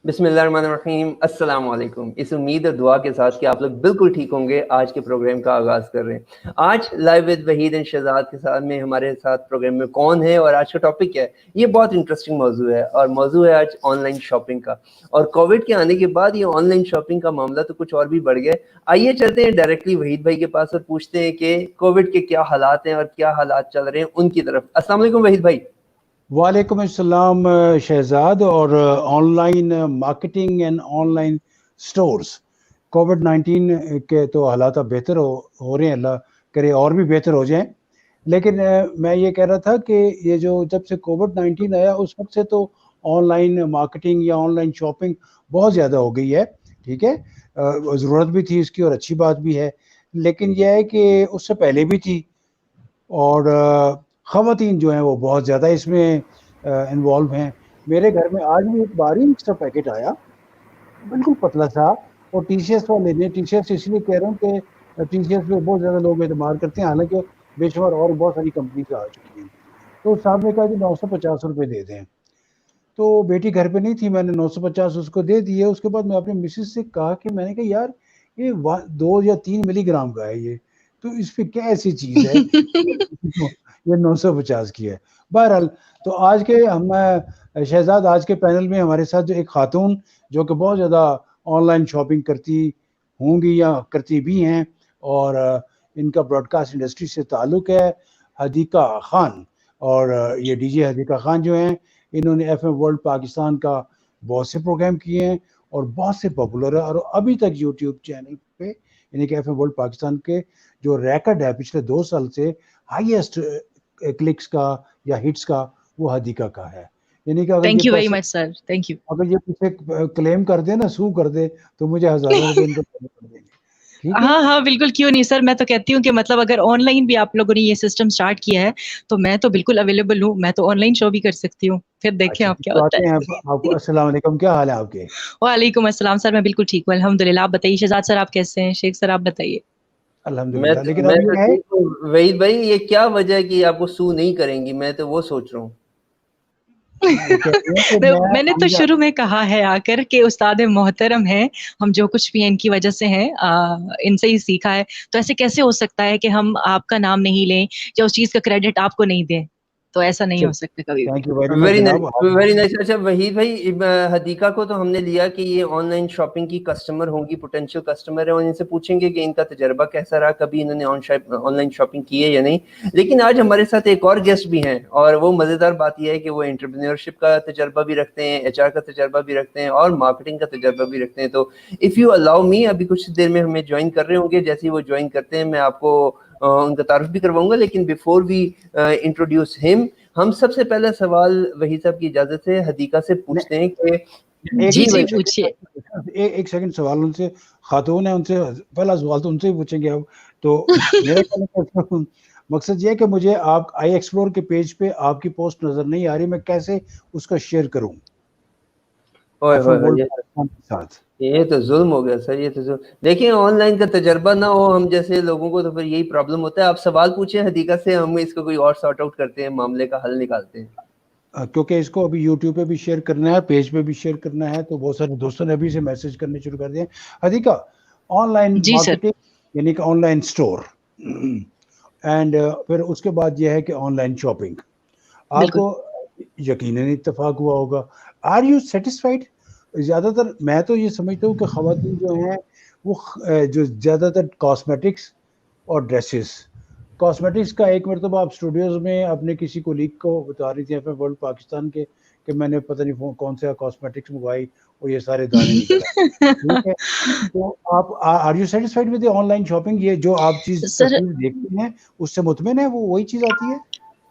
बिस्मिल्लाहिर्रहमानिर्रहीम, अस्सलाम वालेकुम। इस उम्मीद और दुआ के साथ कि आप लोग बिल्कुल ठीक होंगे, आज के प्रोग्राम का आगाज़ कर रहे हैं। आज live with Waheed and Shahzad के साथ में हमारे साथ प्रोग्राम में कौन है और आज का टॉपिक क्या है? ये बहुत इंटरेस्टिंग मौज़ू है और मौज़ू है आज ऑनलाइन शॉपिंग का। और कोविड के आने के बाद ये ऑनलाइन शॉपिंग का मामला तो कुछ और भी बढ़ गया है। आइए चलते हैं डायरेक्टली वहीद भाई के पास और पूछते हैं कि कोविड के क्या हालात हैं और क्या हालात चल रहे हैं उनकी तरफ। अस्सलाम वालेकुम वहीद भाई। वालेकुम अस्सलाम शहजाद। और online marketing and online stores, कोविड-19 के तो हालात अब बेहतर हो रहे हैं, अल्लाह करे और भी बेहतर हो जाएं। लेकिन मैं ये कह रहा था कि ये जो जब से कोविड-19 आया उस वक्त से तो ऑनलाइन मार्केटिंग या ऑनलाइन शॉपिंग बहुत ज़्यादा हो गई है। ठीक है, ज़रूरत भी थी इसकी और अच्छी बात भी है, लेकिन यह है कि उससे पहले भी थी और ख़वातीन जो हैं वो बहुत ज़्यादा इसमें इन्वॉल्व हैं। मेरे घर में आज भी एक बारीक सा पैकेट आया, बिल्कुल पतला सा, और टी-शर्ट्स वाले ने, टी-शर्ट्स इसलिए कह रहा हूँ कि टी-शर्ट्स पे बहुत ज़्यादा लोग एतबार करते हैं, हालाँकि बेशुमार और बहुत सारी कंपनीज़ आ चुकी हैं। तो साहब ने कहा कि 950 रुपए दे दें। तो बेटी घर पे नहीं थी, मैंने 950 उसको दे दिए। उसके बाद मैं अपने मिसेज़ से कहा कि मैंने कहा यार ये 2 या 3 मिलीग्राम का है ये, तो इस पे क्या ऐसी चीज़ है ये 950 की है। बहरहाल, तो आज के हम शहजाद, आज के पैनल में हमारे साथ जो एक खातून जो कि बहुत ज़्यादा ऑनलाइन शॉपिंग करती होंगी या करती भी हैं और इनका ब्रॉडकास्ट इंडस्ट्री से ताल्लुक़ है, हदीका खान। और ये डीजे हदीका खान जो हैं, इन्होंने एफएम वर्ल्ड पाकिस्तान का बहुत से प्रोग्राम किए हैं और बहुत से पॉपुलर है, और अभी तक यूट्यूब चैनल पे यानी कि एफएम वर्ल्ड पाकिस्तान के जो रिकॉर्ड है पिछले 2 साल से हाईएस्ट क्लिक्स का या हिट्स का, वो हदीका का है। यानी कि thank you very much sir, thank you. अगर ये पीछे क्लेम कर दे ना, सू कर दे, तो मुझे हज़ारों रुपए इनको देने पड़ जाएंगे। ठीक है? हाँ हाँ बिल्कुल, क्यों नहीं सर। मैं तो कहती हूँ कि मतलब अगर ऑनलाइन भी आप लोगों ने ये सिस्टम स्टार्ट किया है तो मैं तो बिल्कुल अवेलेबल हूँ, मैं तो ऑनलाइन शो भी कर सकती हूँ, फिर देखें अच्छा, आप क्या तो होता आते हैं है। आपको। अस्सलाम वालेकुम, क्या हाल है आपके? वालेकुम अस्सलाम सर, मैं बिल्कुल ठीक हूँ अल्हम्दुलिल्लाह। आप बताइए शहजाद सर, आप कैसे हैं? शेख सर आप बताइए। अल्हम्दुलिल्लाह। लेकिन मैं अब तो ये है, ठीक हूँ वहीद भाई, ये क्या वजह है कि आपको सू नहीं करेंगी? मैं तो वो सोच रहा हूँ। वो कह रहे हैं कि मैं मैंने तो शुरू में कहा है आकर के उस्ताद मोहतरम हैं, हम जो कुछ भी इनकी वजह से हैं इनसे ही सीखा है। तो ऐसे कैसे हो सकता है कि हम आपका नाम नहीं लें या उस चीज़ का क्रेडिट आपको नहीं दें? तो ऐसा नहीं हो सकता कभी भी। Thank you very much very nice, जनाब। Very nice. अच्छा वहीद भाई, हदीका को तो हमने लिया कि ये ऑनलाइन शॉपिंग की कस्टमर होंगी, पोटेंशियल कस्टमर है, और इनसे पूछेंगे कि इनका तजर्बा कैसा रहा, कभी इन्होंने ऑनलाइन शॉपिंग की है या नहीं। लेकिन आज हमारे साथ एक और गेस्ट भी हैं और वो मज़ेदार बात यह है कि वो एंटरप्रेन्योरशिप का तजर्बा भी रखते हैं, एचआर का तजर्बा भी रखते हैं और मार्केटिंग का तजर्बा भी रखते हैं। तो इफ़ यू अलाउ मी, अभी कुछ देर में हमें ज्वाइन कर रहे होंगे। जैसे ही वो ज्वाइन करते हैं मैं आपको उनका तारुफ भी करवाऊंगा, लेकिन बिफोर वी इंट्रोड्यूस हिम, हम सबसे पहला सवाल वहीद साहब की इजाजत से हदीका से पूछते हैं कि एक जी जी जी पूछिए। एक सेकंड सवाल उनसे, खातून है, उनसे पहला सवाल तो उनसे ही पूछेंगे अब। तो मेरा कहने का मकसद ये है कि मुझे आप आई एक्सप्लोर के पेज पे आपकी पोस्ट नजर नहीं आ रही, मैं कैसे उसका शेयर करूं ओए एफएम होए होए, वर्ल्ड पाकिस्तान के साथ? ये तो जुल्म हो गया सर, ये तो जुल्म। देखिए ऑनलाइन का तजर्बा ना हो हम जैसे लोगों को तो फिर यही प्रॉब्लम होता है। आप सवाल पूछे हदीका से, हम इसको कोई और सॉर्ट आउट करते हैं, मामले का हल निकालते हैं। क्योंकि इसको अभी यूट्यूब पे भी शेयर करना है, पेज पे भी शेयर करना है, तो बहुत सारे दोस्तों ने अभी से मैसेज करने शुरू कर दिए। हदीका, ऑनलाइन जी सर। मार्केटिंग यानी कि ऑनलाइन स्टोर एंड फिर उसके बाद यह है कि ऑनलाइन शॉपिंग, बिल्कुल। आपको यकीनन इत्तेफाक हुआ होगा। Are you satisfied? ज़्यादातर मैं तो ये समझता हूँ कि ख़वातीन जो हैं वो जो ज़्यादातर कॉस्मेटिक्स और ड्रेसेस, कॉस्मेटिक्स का एक मरतबा आप स्टूडियोज़ में अपने किसी कोलीग को बता रही थी एफएम वर्ल्ड पाकिस्तान के कि मैंने पता नहीं कौन सा कॉस्मेटिक्स मंगवाई और ये सारे दाने निकल आए। ठीक है, तो आप are you satisfied with the online shopping? ये जो आप चीज़ सर तस्वीर देखते हैं उससे मुतमिन है, वो वही चीज़ आती है?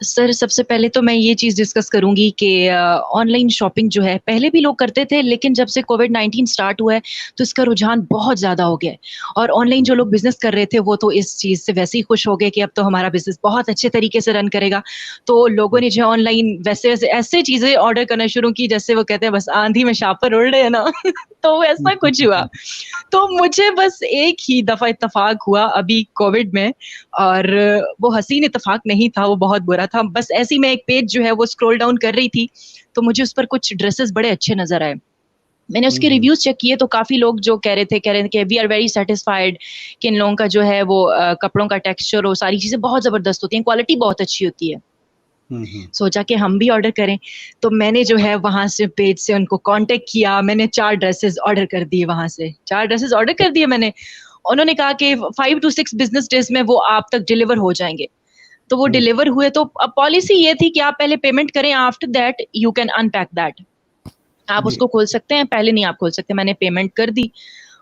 सर सबसे पहले तो मैं ये चीज़ डिस्कस करूँगी कि ऑनलाइन शॉपिंग जो है पहले भी लोग करते थे, लेकिन जब से कोविड-19 स्टार्ट हुआ है तो इसका रुझान बहुत ज़्यादा हो गया है। और ऑनलाइन जो लोग बिज़नेस कर रहे थे वो तो इस चीज़ से वैसे ही खुश हो गए कि अब तो हमारा बिज़नेस बहुत अच्छे तरीके से रन करेगा। तो लोगों ने जो है ऑनलाइन वैसे-वैसे ऐसे चीज़ें ऑर्डर करना शुरू की जैसे वो कहते हैं बस आँधी में शापर उड़ रहे हैं ना तो ऐसा कुछ हुआ। तो मुझे बस एक ही दफ़ा इत्तेफ़ाक हुआ अभी कोविड में, और वो हसीन इत्तेफ़ाक नहीं था, वो बहुत बुरा था। बस ऐसे ही मैं एक पेज जो है वो स्क्रॉल डाउन कर रही थी, तो मुझे उस पर कुछ ड्रेसेस बड़े अच्छे नज़र आए। मैंने उसके रिव्यूज चेक किए तो काफी लोग जो कह रहे थे कि वी आर वेरी सेटिस्फाइड, कि इन लोगों का जो है वो कपड़ों का टेक्सचर और सारी चीजें बहुत जबरदस्त होती हैं, क्वालिटी बहुत अच्छी होती है। सोचा कि हम भी ऑर्डर करें, तो मैंने जो है वहां से पेज से उनको कांटेक्ट किया। मैंने 4 ड्रेसेस ऑर्डर कर दिए, वहां से 4 ड्रेसेस ऑर्डर कर दिए मैंने। उन्होंने कहा कि 5 to 6 बिजनेस डेज में वो आप तक डिलीवर हो जाएंगे। तो वो डिलीवर हुए। तो अब पॉलिसी ये थी कि आप पहले पेमेंट करें, after that you can unpack that. आप उसको खोल सकते हैं, पहले नहीं आप खोल सकते। मैंने पेमेंट कर दी।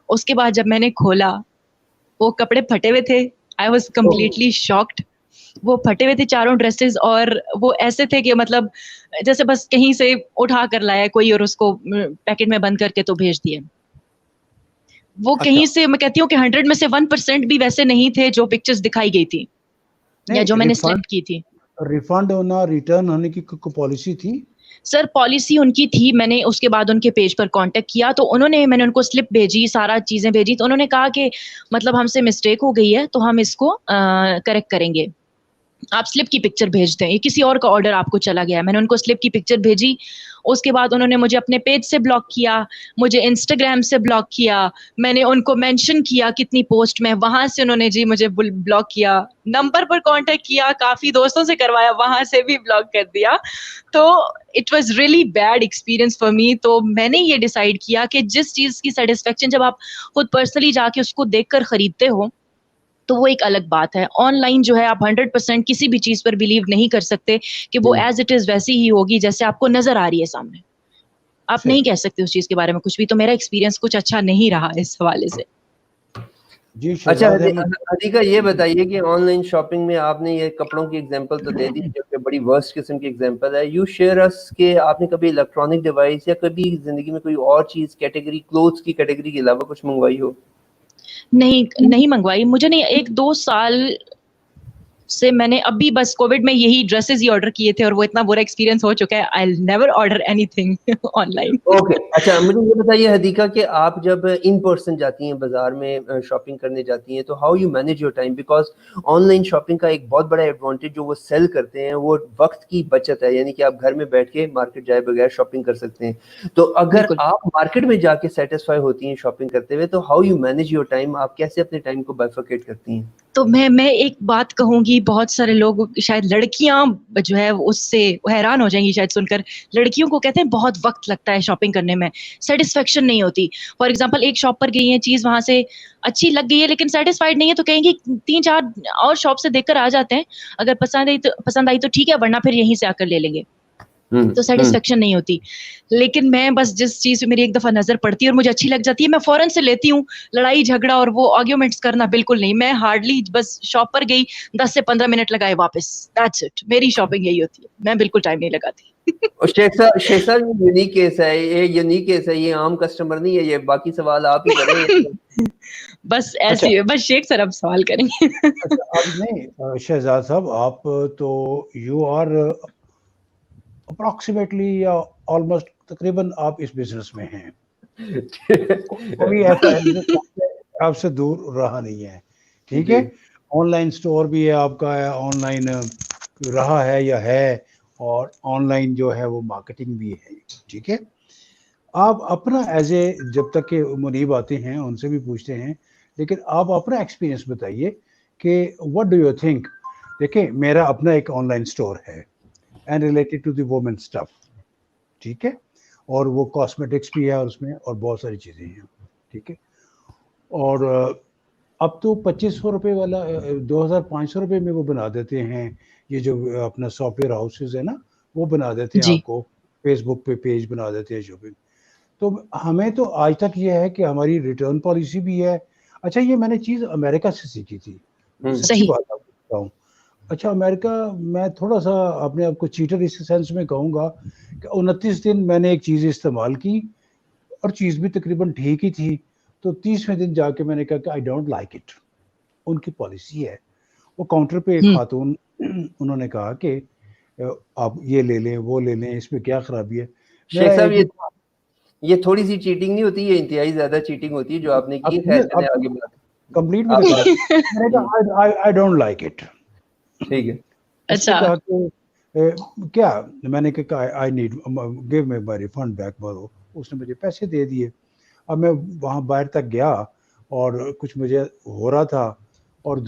उसके बाद जब मैंने खोला, वो कपड़े फटे हुए थे। I was completely shocked. वो फटे हुए थे चारों ड्रेसेस, और वो ऐसे थे कि मतलब जैसे बस कहीं से उठा कर लाया कोई और उसको पैकेट में बंद करके तो भेज दिए। वो कहीं से, मैं कहती हूँ कि 100 में से 1% भी वैसे नहीं थे जो पिक्चर्स दिखाई गई थी या जो मैंने सेलेक्ट की थी। रिफंड होना, रिटर्न होने की पॉलिसी थी? सर पॉलिसी उनकी थी। मैंने उसके बाद उनके पेज पर कांटेक्ट किया तो मैंने उनको स्लिप भेजी, सारा चीजें भेजी, तो उन्होंने कहा कि मतलब हमसे मिस्टेक हो गई है तो हम इसको करेक्ट करेंगे, आप स्लिप की पिक्चर भेज दें, ये किसी और का ऑर्डर आपको चला गया है। मैंने उनको स्लिप की पिक्चर भेजी। उसके बाद उन्होंने मुझे अपने पेज से ब्लॉक किया, मुझे इंस्टाग्राम से ब्लॉक किया। मैंने उनको मेंशन किया कितनी पोस्ट में, वहां से उन्होंने जी मुझे ब्लॉक किया। नंबर पर कांटेक्ट किया, काफी दोस्तों से करवाया, वहां से भी ब्लॉक कर दिया। तो it was really bad experience for me. तो मैंने ये डिसाइड किया कि जिस चीज की सेटिस्फेक्शन जब आप खुद पर्सनली जाके उसको देखकर खरीदते हो तो वो एक अलग बात है। ऑनलाइन जो है आप 100% किसी भी चीज पर बिलीव नहीं कर सकते कि वो एज इट इज वैसी ही होगी जैसे आपको नजर आ रही है सामने। आप नहीं कह सकते उस चीज के बारे में कुछ भी। तो मेरा एक्सपीरियंस कुछ अच्छा नहीं रहा इस हवाले से। जी अच्छा हदीका, ये बताइए कि ऑनलाइन शॉपिंग में आपने ये कपड़ों की एग्जांपल तो दे दी जो कि बड़ी वर्स्ट किस्म की एग्जांपल है। यू शेयर अस के आपने कभी इलेक्ट्रॉनिक डिवाइस या कभी जिंदगी में कोई और चीज कैटेगरी, क्लोथ्स की कैटेगरी के अलावा कुछ मंगवाई हो? नहीं मंगवाई। मुझे नहीं, 1-2 साल से मैंने अभी बस कोविड में यही ड्रेसेस ही ऑर्डर किए थे और वो इतना बुरा एक्सपीरियंस हो चुका है। I will never order anything online. Okay अच्छा, मुझे ये बताइए हदीका कि आप जब इन पर्सन जाती हैं, बाजार में शॉपिंग करने जाती हैं, तो how you manage your time? Because online shopping का एक बहुत बड़ा एडवांटेज जो वो सेल करते हैं वो वक्त की बचत है, यानी कि आप घर में बैठ के मार्केट जाए बगैर शॉपिंग कर सकते हैं। तो अगर आप मार्केट में जाके सेटिस्फाई होती हैं शॉपिंग करते हुए, तो how you manage your time? आप कैसे अपने टाइम को बाइफरकेट करती हैं? तो मैं एक बात कहूंगी, बहुत सारे लोग शायद लड़कियां जो है उससे हैरान हो जाएंगी शायद सुनकर। लड़कियों को कहते हैं बहुत वक्त लगता है शॉपिंग करने में, सेटिस्फेक्शन नहीं होती। फॉर एग्जांपल एक शॉप पर गई है, चीज वहां से अच्छी लग गई है लेकिन सेटिस्फाइड नहीं है, तो कहेंगे 3-4 और शॉप से देखकर आ जाते हैं, अगर पसंद आई तो ठीक है, वरना फिर यहीं से आकर ले लेंगे। तो सेटिस्फेक्शन नहीं होती। लेकिन मैं बस जिस चीज मेरी एक दफा नजर पड़ती है और मुझे अच्छी लग जाती है, मैं फौरन से लेती हूँ। लड़ाई झगड़ा और वो आर्ग्यूमेंट्स करना बिल्कुल नहीं। मैं हार्डली, बस शॉप पर गई, 10 से 15 मिनट लगाए, वापस, दैट्स इट। मेरी शॉपिंग यही होती है, मैं बिल्कुल टाइम नहीं लगाती। और शेख साहब ये यूनिक केस है, ये आम कस्टमर नहीं है, ये बाकी सवाल आप ही करें। बस ऐसी है, बस शेख सर अब सवाल करेंगे। अच्छा, अब नहीं शहजाद साहब, आप तो यू आर अप्रोक्सीमेटली या ऑलमोस्ट तकरीबन आप इस बिजनेस में हैं। कोई ऐसा आपसे दूर रहा नहीं है, ठीक है? ऑनलाइन स्टोर भी है आपका, ऑनलाइन रहा है या है, और ऑनलाइन जो है वो मार्केटिंग भी है, ठीक है? आप अपना एज ए, जब तक के मुनीब आते हैं उनसे भी पूछते हैं, लेकिन आप अपना एक्सपीरियंस बताइए कि व्हाट डू यू थिंक। देखिए, मेरा अपना एक ऑनलाइन स्टोर है and related to the women stuff, ठीक है? और वो कॉस्मेटिक्स भी है और उसमें और बहुत सारी चीज़ें हैं, ठीक है? और अब तो 2500 रुपये वाला 2500 रुपये में वो बना देते हैं, ये जो अपना सॉफ्टवेयर हाउसेज है ना, वो बना देते हैं आपको, फेसबुक पे पेज बना देते हैं शॉपिंग। तो हमें तो आज तक ये है कि हमारी रिटर्न पॉलिसी भी है। अच्छा, ये मैंने चीज़ अमेरिका से सीखी थी, सच्ची बात आपको बताऊँ। अच्छा, अमेरिका, मैं थोड़ा सा अपने आप को चीटर इस सेंस में कहूँगा कि 29 दिन मैंने एक चीज़ इस्तेमाल की और चीज़ भी तकरीबन ठीक ही थी। तो 30वें दिन जाके मैंने कहा कि आई डोंट लाइक इट। उनकी पॉलिसी है। वो काउंटर पे एक खातून, उन्होंने कहा कि आप ये ले लें, वो ले लें, इसमें क्या खराबी है? शेख साहब, ये थोड़ी सी चीटिंग नहीं होती, ये इंतहाई ज्यादा चीटिंग होती है जो आपने की। खैर चलें आगे बात। कंप्लीट भी मैंने कहा आई डोंट लाइक इट, ठीक है? अच्छा, कहा कि क्या? मैंने कहा I need give me my refund back. उसने मुझे पैसे दे दिए। अब मैं वहाँ बाहर तक गया और कुछ मुझे हो रहा था, और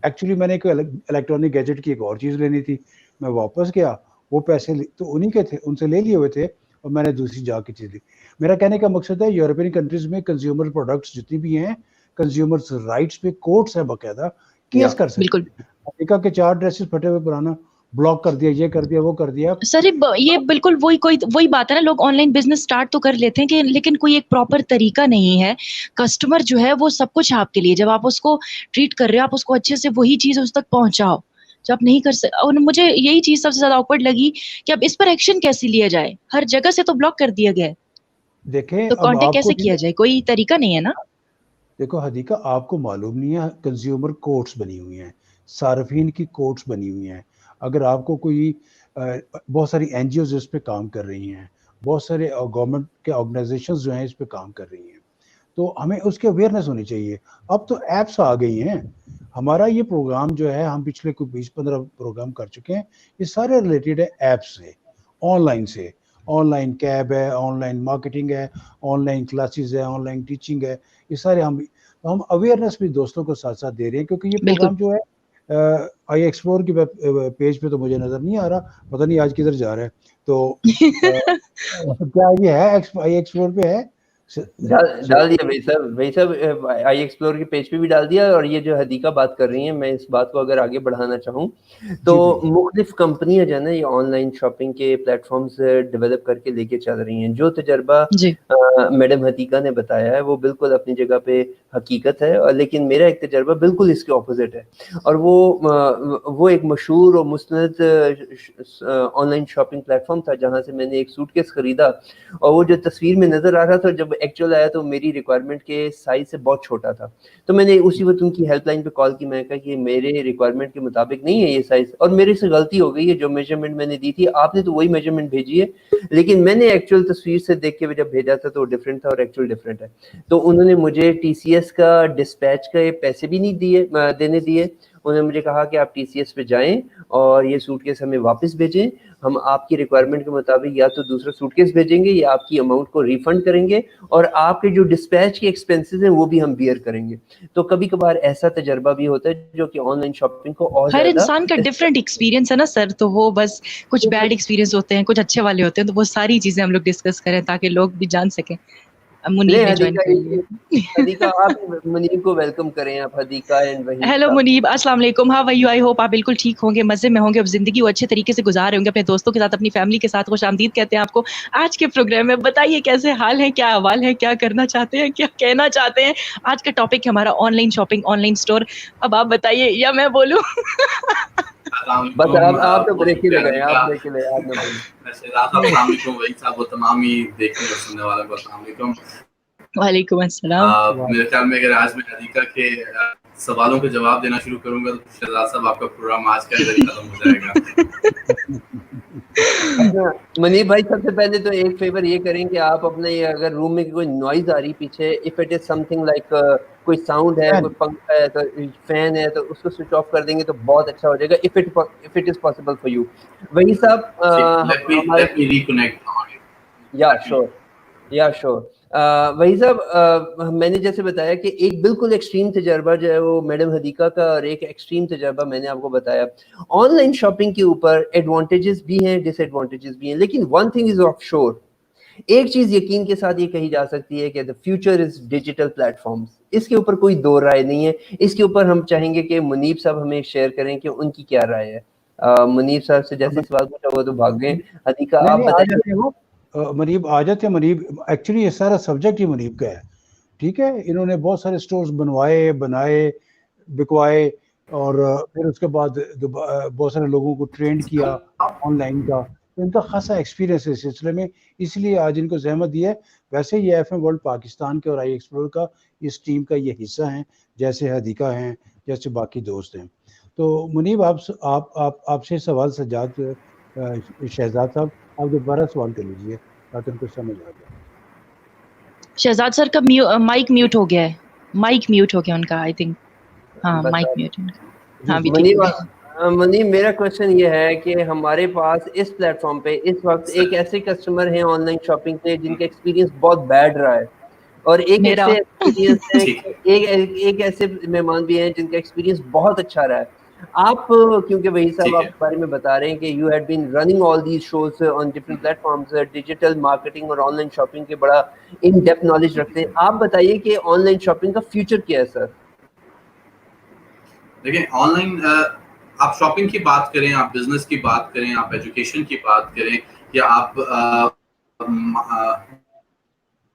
एक्चुअली मैंने एक इलेक्ट्रॉनिक गैजेट की एक और चीज़ लेनी थी। मैं वापस गया, वो पैसे तो उन्हीं के थे, उनसे ले लिए हुए थे, और मैंने दूसरी जाके चीज़ ली। मेरा कहने का मकसद है, यूरोपियन कंट्रीज में कंज्यूमर प्रोडक्ट्स जितनी भी हैं, कंज्यूमर्स राइट्स पे कोर्ट्स है बाकायदा, केस कर सकते बिल्कुल हैं। अमेरिका के 4 ड्रेसेस फटे हुए पुराना ब्लॉक कर दिया, ये कर दिया, वो कर दिया। सर ये बिल्कुल वही बात है ना, लोग ऑनलाइन बिजनेस स्टार्ट तो कर लेते हैं कि लेकिन कोई एक प्रॉपर तरीका नहीं है। कस्टमर जो है वो सब कुछ है आपके लिए, जब आप उसको ट्रीट कर रहे हो आप उसको अच्छे से वही चीज उस तक पहुंचाओ। जब आप नहीं कर सकते, और मुझे यही चीज सबसे ज्यादा ऑकवर्ड लगी कि अब इस पर एक्शन कैसे लिया जाए, हर जगह से तो ब्लॉक कर दिया गया है, देखें तो अब कांटेक्ट आपको कैसे किया जाए, कोई तरीका नहीं है ना। देखो हदीका, आपको मालूम नहीं है, कंज्यूमर कोर्ट्स बनी हुई हैं, सार्फिन की कोर्ट्स बनी हुई हैं। अगर आपको कोई बहुत सारी एनजीओज इस पे काम कर रही हैं, बहुत सारे गवर्नमेंट के ऑर्गेनाइजेशंस जो हैं इस पे काम कर रही हैं, तो हमें उसकी अवेयरनेस होनी चाहिए। अब तो ऐप्स आ गई हैं। हमारा ये प्रोग्राम जो है, हम पिछले कोई 20-15 प्रोग्राम कर चुके हैं, ये सारे रिलेटेड है ऐप से, ऑनलाइन से। ऑनलाइन कैब है, ऑनलाइन मार्केटिंग है, ऑनलाइन क्लासेस है, ऑनलाइन टीचिंग है, ये सारे हम अवेयरनेस भी दोस्तों को साथ साथ दे रहे हैं, क्योंकि ये बिल्कुल। प्रोग्राम जो है आई एक्सप्लोर की पेज पे तो मुझे नज़र नहीं आ रहा, पता नहीं आज किधर जा रहा है। तो क्या ये है, आई एक्सप्लोर पे है? डाल दिया भाई साहब आई एक्सप्लोर के पेज पे भी डाल दिया। और ये जो हदीका बात कर रही हैं, मैं इस बात को अगर आगे बढ़ाना चाहूँ तो मुख्तलिफ कंपनियां जो है ना, ये ऑनलाइन शॉपिंग के प्लेटफॉर्म्स डेवलप करके लेके चल रही हैं। जो तजर्बा मैडम हदीका ने बताया है वो बिल्कुल अपनी जगह पे हकीकत है, और लेकिन मेरा एक तजर्बा बिल्कुल इसके ऑपोजिट है। और वो एक मशहूर और मुस्तनद ऑनलाइन शॉपिंग प्लेटफॉर्म था जहाँ से मैंने एक सूटकेस खरीदा, और वो जो तस्वीर में नजर आ रहा था, जब एक्चुअल आया तो मेरी रिक्वायरमेंट के साइज से बहुत छोटा था। तो मैंने उसी वक्त उनकी हेल्पलाइन पे कॉल की, मैं कहा कि मेरे रिक्वायरमेंट के मुताबिक नहीं है ये साइज, और मेरे से गलती हो गई है, जो मेजरमेंट मैंने दी थी आपने तो वही मेजरमेंट भेजी है, लेकिन मैंने एक्चुअल तस्वीर से देख के जब भेजा था तो डिफरेंट था और एक्चुअल डिफरेंट है। तो उन्होंने मुझे TCS का डिस्पैच के पैसे भी नहीं देने दिए। उन्होंने मुझे कहा कि आप TCS पे जाएं और ये सूटकेस हमें वापस भेजें, हम आपकी रिक्वायरमेंट के मुताबिक या तो दूसरा सूटकेस भेजेंगे या आपकी अमाउंट को रिफंड करेंगे, और आपके जो डिस्पैच के एक्सपेंसेस हैं वो भी हम बियर करेंगे। तो कभी कभार ऐसा तजर्बा भी होता है जो कि ऑनलाइन शॉपिंग को और हर इंसान का डिफरेंट एक्सपीरियंस है ना सर, तो वो बस कुछ बैड एक्सपीरियंस होते हैं, कुछ अच्छे वाले होते हैं, तो वो सारी चीजें हम लोग डिस्कस करें ताकि लोग भी जान सकें। मुनीब ने ज्वाइन कर लिया। हदीका आप मुनीब को वेलकम करें, आप हदीका एंड वहीद। हेलो मुनीब, अस्सलाम वालेकुम, how are you? I hope आप बिल्कुल ठीक होंगे, मजे में होंगे, अब जिंदगी वो अच्छे तरीके से गुजार रहे होंगे, अपने दोस्तों के साथ, अपनी फैमिली के साथ। खुशामदीद कहते हैं आपको आज के प्रोग्राम में। बताइए कैसे हाल है, क्या अहवाल है, क्या करना चाहते हैं, क्या कहना चाहते हैं? आज का टॉपिक है हमारा ऑनलाइन शॉपिंग, ऑनलाइन स्टोर। अब आप बताइए या मैं बोलूं? बस आप तो ब्रेक ही लगाएं, आप ब्रेक ही लगाएं, आप ना बोलें। अस्सलाम वालेकुम वही साहब, वो तमाम ही देखने और सुनने वालों को अस्सलाम वालेकुम। वालेकुम अस्सलाम। मेरे ख्याल में अगर आज मैं हदीका के सवालों के जवाब देना शुरू करूंगा तो शहजाद साहब आपका प्रोग्राम आज का इधर ही खत्म हो जाएगा। मुनीब भाई, सबसे पहले तो एक फेवर ये करें कि आप अपने अगर रूम में कोई नॉइज आ रही पीछे, if it is something like कोई साउंड है, कोई पंखा है, तो फैन है, तो उसको स्विच ऑफ कर देंगे तो बहुत अच्छा हो जाएगा, if it is possible for you. वही साहब लेट मी रिकनेक्ट। या श्योर। वही साहब, मैंने जैसे बताया कि एक बिल्कुल एक्सट्रीम तजर्बा जो है वो मैडम हदीका का, और एक एक्सट्रीम तजर्बा मैंने आपको बताया। ऑनलाइन शॉपिंग के ऊपर एडवांटेजेस भी हैं, डिसएडवांटेजेस भी हैं, लेकिन one thing is of sure, एक चीज यकीन के साथ ये कही जा सकती है कि the future is digital platforms. इसके ऊपर कोई दो राय नहीं है। इसके ऊपर हम चाहेंगे कि मुनीब साहब हमें शेयर करें कि उनकी क्या राय है। मुनीब साहब से जैसे सवाल पूछा वो तो भाग गए। हदीका आप बताइए। मुनीब आ जाते हैं। मुनीब एक्चुअली ये सारा सब्जेक्ट ही मुनीब का है, ठीक है। इन्होंने बहुत सारे स्टोर्स बनाए, बिकवाए, और फिर उसके बाद बहुत सारे लोगों को ट्रेंड किया ऑनलाइन का, तो इनका खासा एक्सपीरियंस है इस सिलसिले में, इसलिए आज इनको जहमत दी है। वैसे ये FM वर्ल्ड पाकिस्तान के और आई एक्सप्लोर का, इस टीम का ये हिस्सा हैं, जैसे हदीका हैं, जैसे बाकी दोस्त हैं। तो मुनीब आपसे सवाल शहजाद साहब, आप दोबारा सवाल कर लीजिए ताकि उनको समझ आ जाए। शहजाद सर का माइक म्यूट हो गया है, माइक म्यूट हो गया उनका, आई थिंक। हाँ, माइक म्यूट। हाँ, भी ठीक मनी, मेरा क्वेश्चन ये है कि हमारे पास इस प्लेटफॉर्म पे इस वक्त एक ऐसे कस्टमर हैं ऑनलाइन शॉपिंग पे जिनका एक्सपीरियंस बहुत बैड रहा है, और एक मेरा ऐसे एक्सपीरियंस है ठीक कि एक ऐसे मेहमान भी हैं जिनका एक्सपीरियंस बहुत अच्छा रहा है। आप क्योंकि वही साहब ठीक आप है। बारे में बता रहे हैं कि you had been running all these shows on different platforms, digital marketing और ऑनलाइन शॉपिंग के बड़ा इन डेप्थ नॉलेज रखते हैं, आप बताइए कि ऑनलाइन शॉपिंग का फ्यूचर क्या है सर? देखिए, ऑनलाइन आप शॉपिंग की बात करें, आप बिजनेस की बात करें, आप एजुकेशन की बात करें, या आप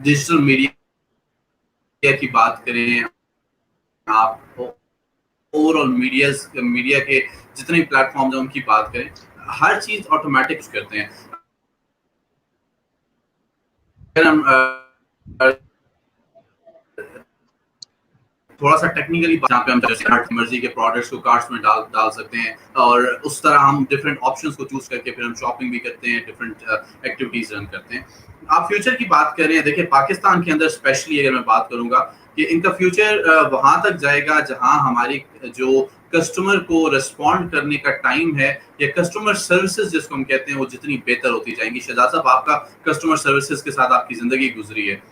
डिजिटल मीडिया की बात करें, आप ओवरऑल मीडिया के जितने प्लेटफॉर्म्स हैं उनकी बात करें, हर चीज ऑटोमेटिक करते हैं। अगर हम थोड़ा सा टेक्निकली जहाँ पे हम जैसे मर्जी के प्रोडक्ट्स को कार्ट्स में डाल सकते हैं, और उस तरह हम डिफरेंट ऑप्शंस को चूज करके फिर हम शॉपिंग भी करते हैं, डिफरेंट एक्टिविटीज रन करते हैं। आप फ्यूचर की बात कर रहे हैं, देखिए पाकिस्तान के अंदर स्पेशली अगर मैं बात करूंगा कि इनका फ्यूचर वहां तक जाएगा जहां हमारी जो कस्टमर को रिस्पॉन्ड करने का टाइम है, या कस्टमर सर्विसेज जिसको हम कहते हैं, वो जितनी बेहतर होती जाएंगी। शहजाद साहब, आपका कस्टमर सर्विसेज के साथ आपकी जिंदगी गुजरी है।